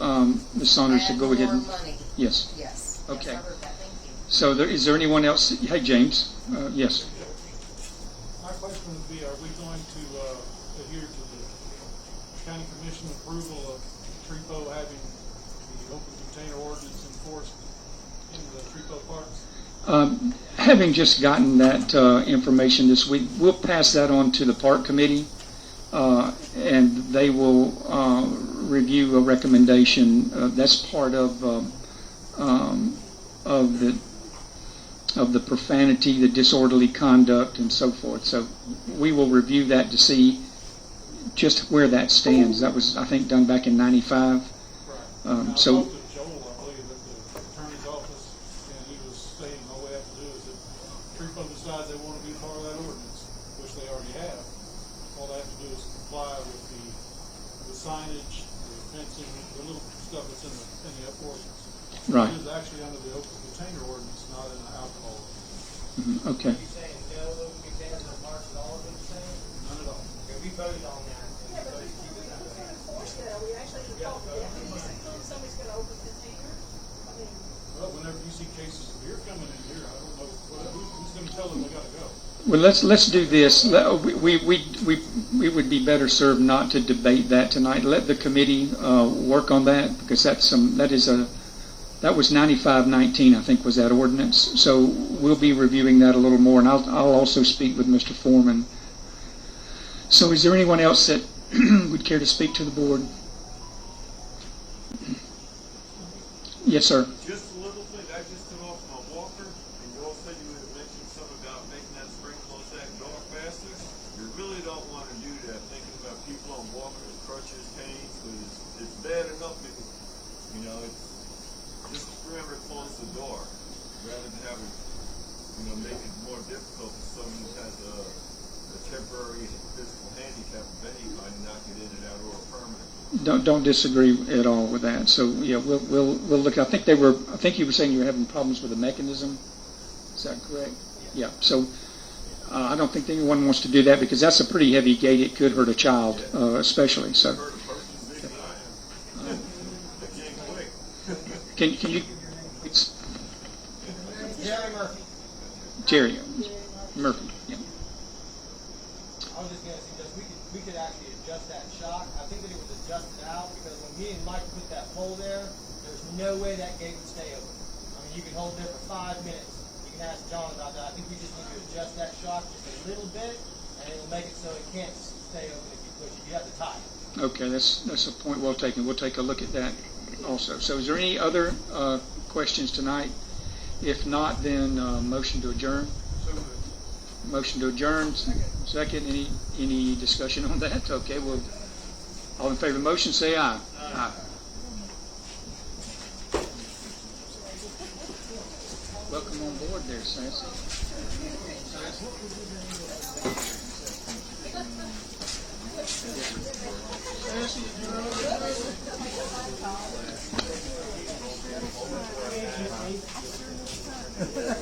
Ms. Saunders to Add go ahead more and money. yes. Yes. Okay. Yes, I heard that. Thank you. So is there anyone else? Hey, James. Yes. My question would be, are we going to adhere to the county commission approval of TREPO having the open container ordinance enforced in the TREPO parks? Having just gotten that information this week, we'll pass that on to the park committee, and they will review a recommendation. That's part of the profanity, the disorderly conduct, and so forth. So we will review that to see just where that stands. That was, I think, done back in '95. So. Joel, I believe, at the attorney's office, and he was saying all we have to do is if TREPO decides they want to be part of that ordinance, which they already have, all they have to do is comply with the signage, the fencing, the little stuff that's in the ordinance. Right. It is actually under the open container ordinance, not in the alcohol. Okay. Are you saying no open containers in parks at all, is what you're saying? None at all. Okay, we voted on that. Yeah, but who's gonna enforce that? Are we actually gonna call the deputies and tell them somebody's got an open container? I mean, Well, whenever you see cases of beer coming in here, I don't know, who's gonna tell them they gotta go? Well, let's do this. We would be better served not to debate that tonight. Let the committee work on that, because that was 95-19, I think, was that ordinance. So we'll be reviewing that a little more, and I'll also speak with Mr. Foreman. So is there anyone else that would care to speak to the board? Yes, sir. Just a little thing, I just come off my walker, and you all said you had mentioned something about making that spring close that door faster. You really don't want to do that, thinking about people on walkers, crutches, canes, because it's bad enough if, it's just remember to close the door, rather than have it, make it more difficult for someone who has a temporary physical handicap, then you might knock it in and out or permanent. Don't disagree at all with that. So yeah, we'll look. I think you were saying you were having problems with the mechanism. Is that correct? Yeah. So I don't think anyone wants to do that, because that's a pretty heavy gate. It could hurt a child, especially. So. Can you? Jerry Murphy. Jerry Murphy. Yeah. I was just going to suggest we could actually adjust that shock. I think that it was adjusted out because when me and Mike put that pole there, there's no way that gate would stay open. I mean, you can hold there for 5 minutes. You can ask John about that. I think we just need to adjust that shock just a little bit, and it will make it so it can't stay open if you push it. You have to tie it. Okay, that's a point well taken. We'll take a look at that also. So is there any other questions tonight? If not, then motion to adjourn. Motion to adjourn. Second. Any discussion on that? Okay, well, all in favor of the motion, say aye. Aye. Welcome. Welcome on board there, Sassy. I sure look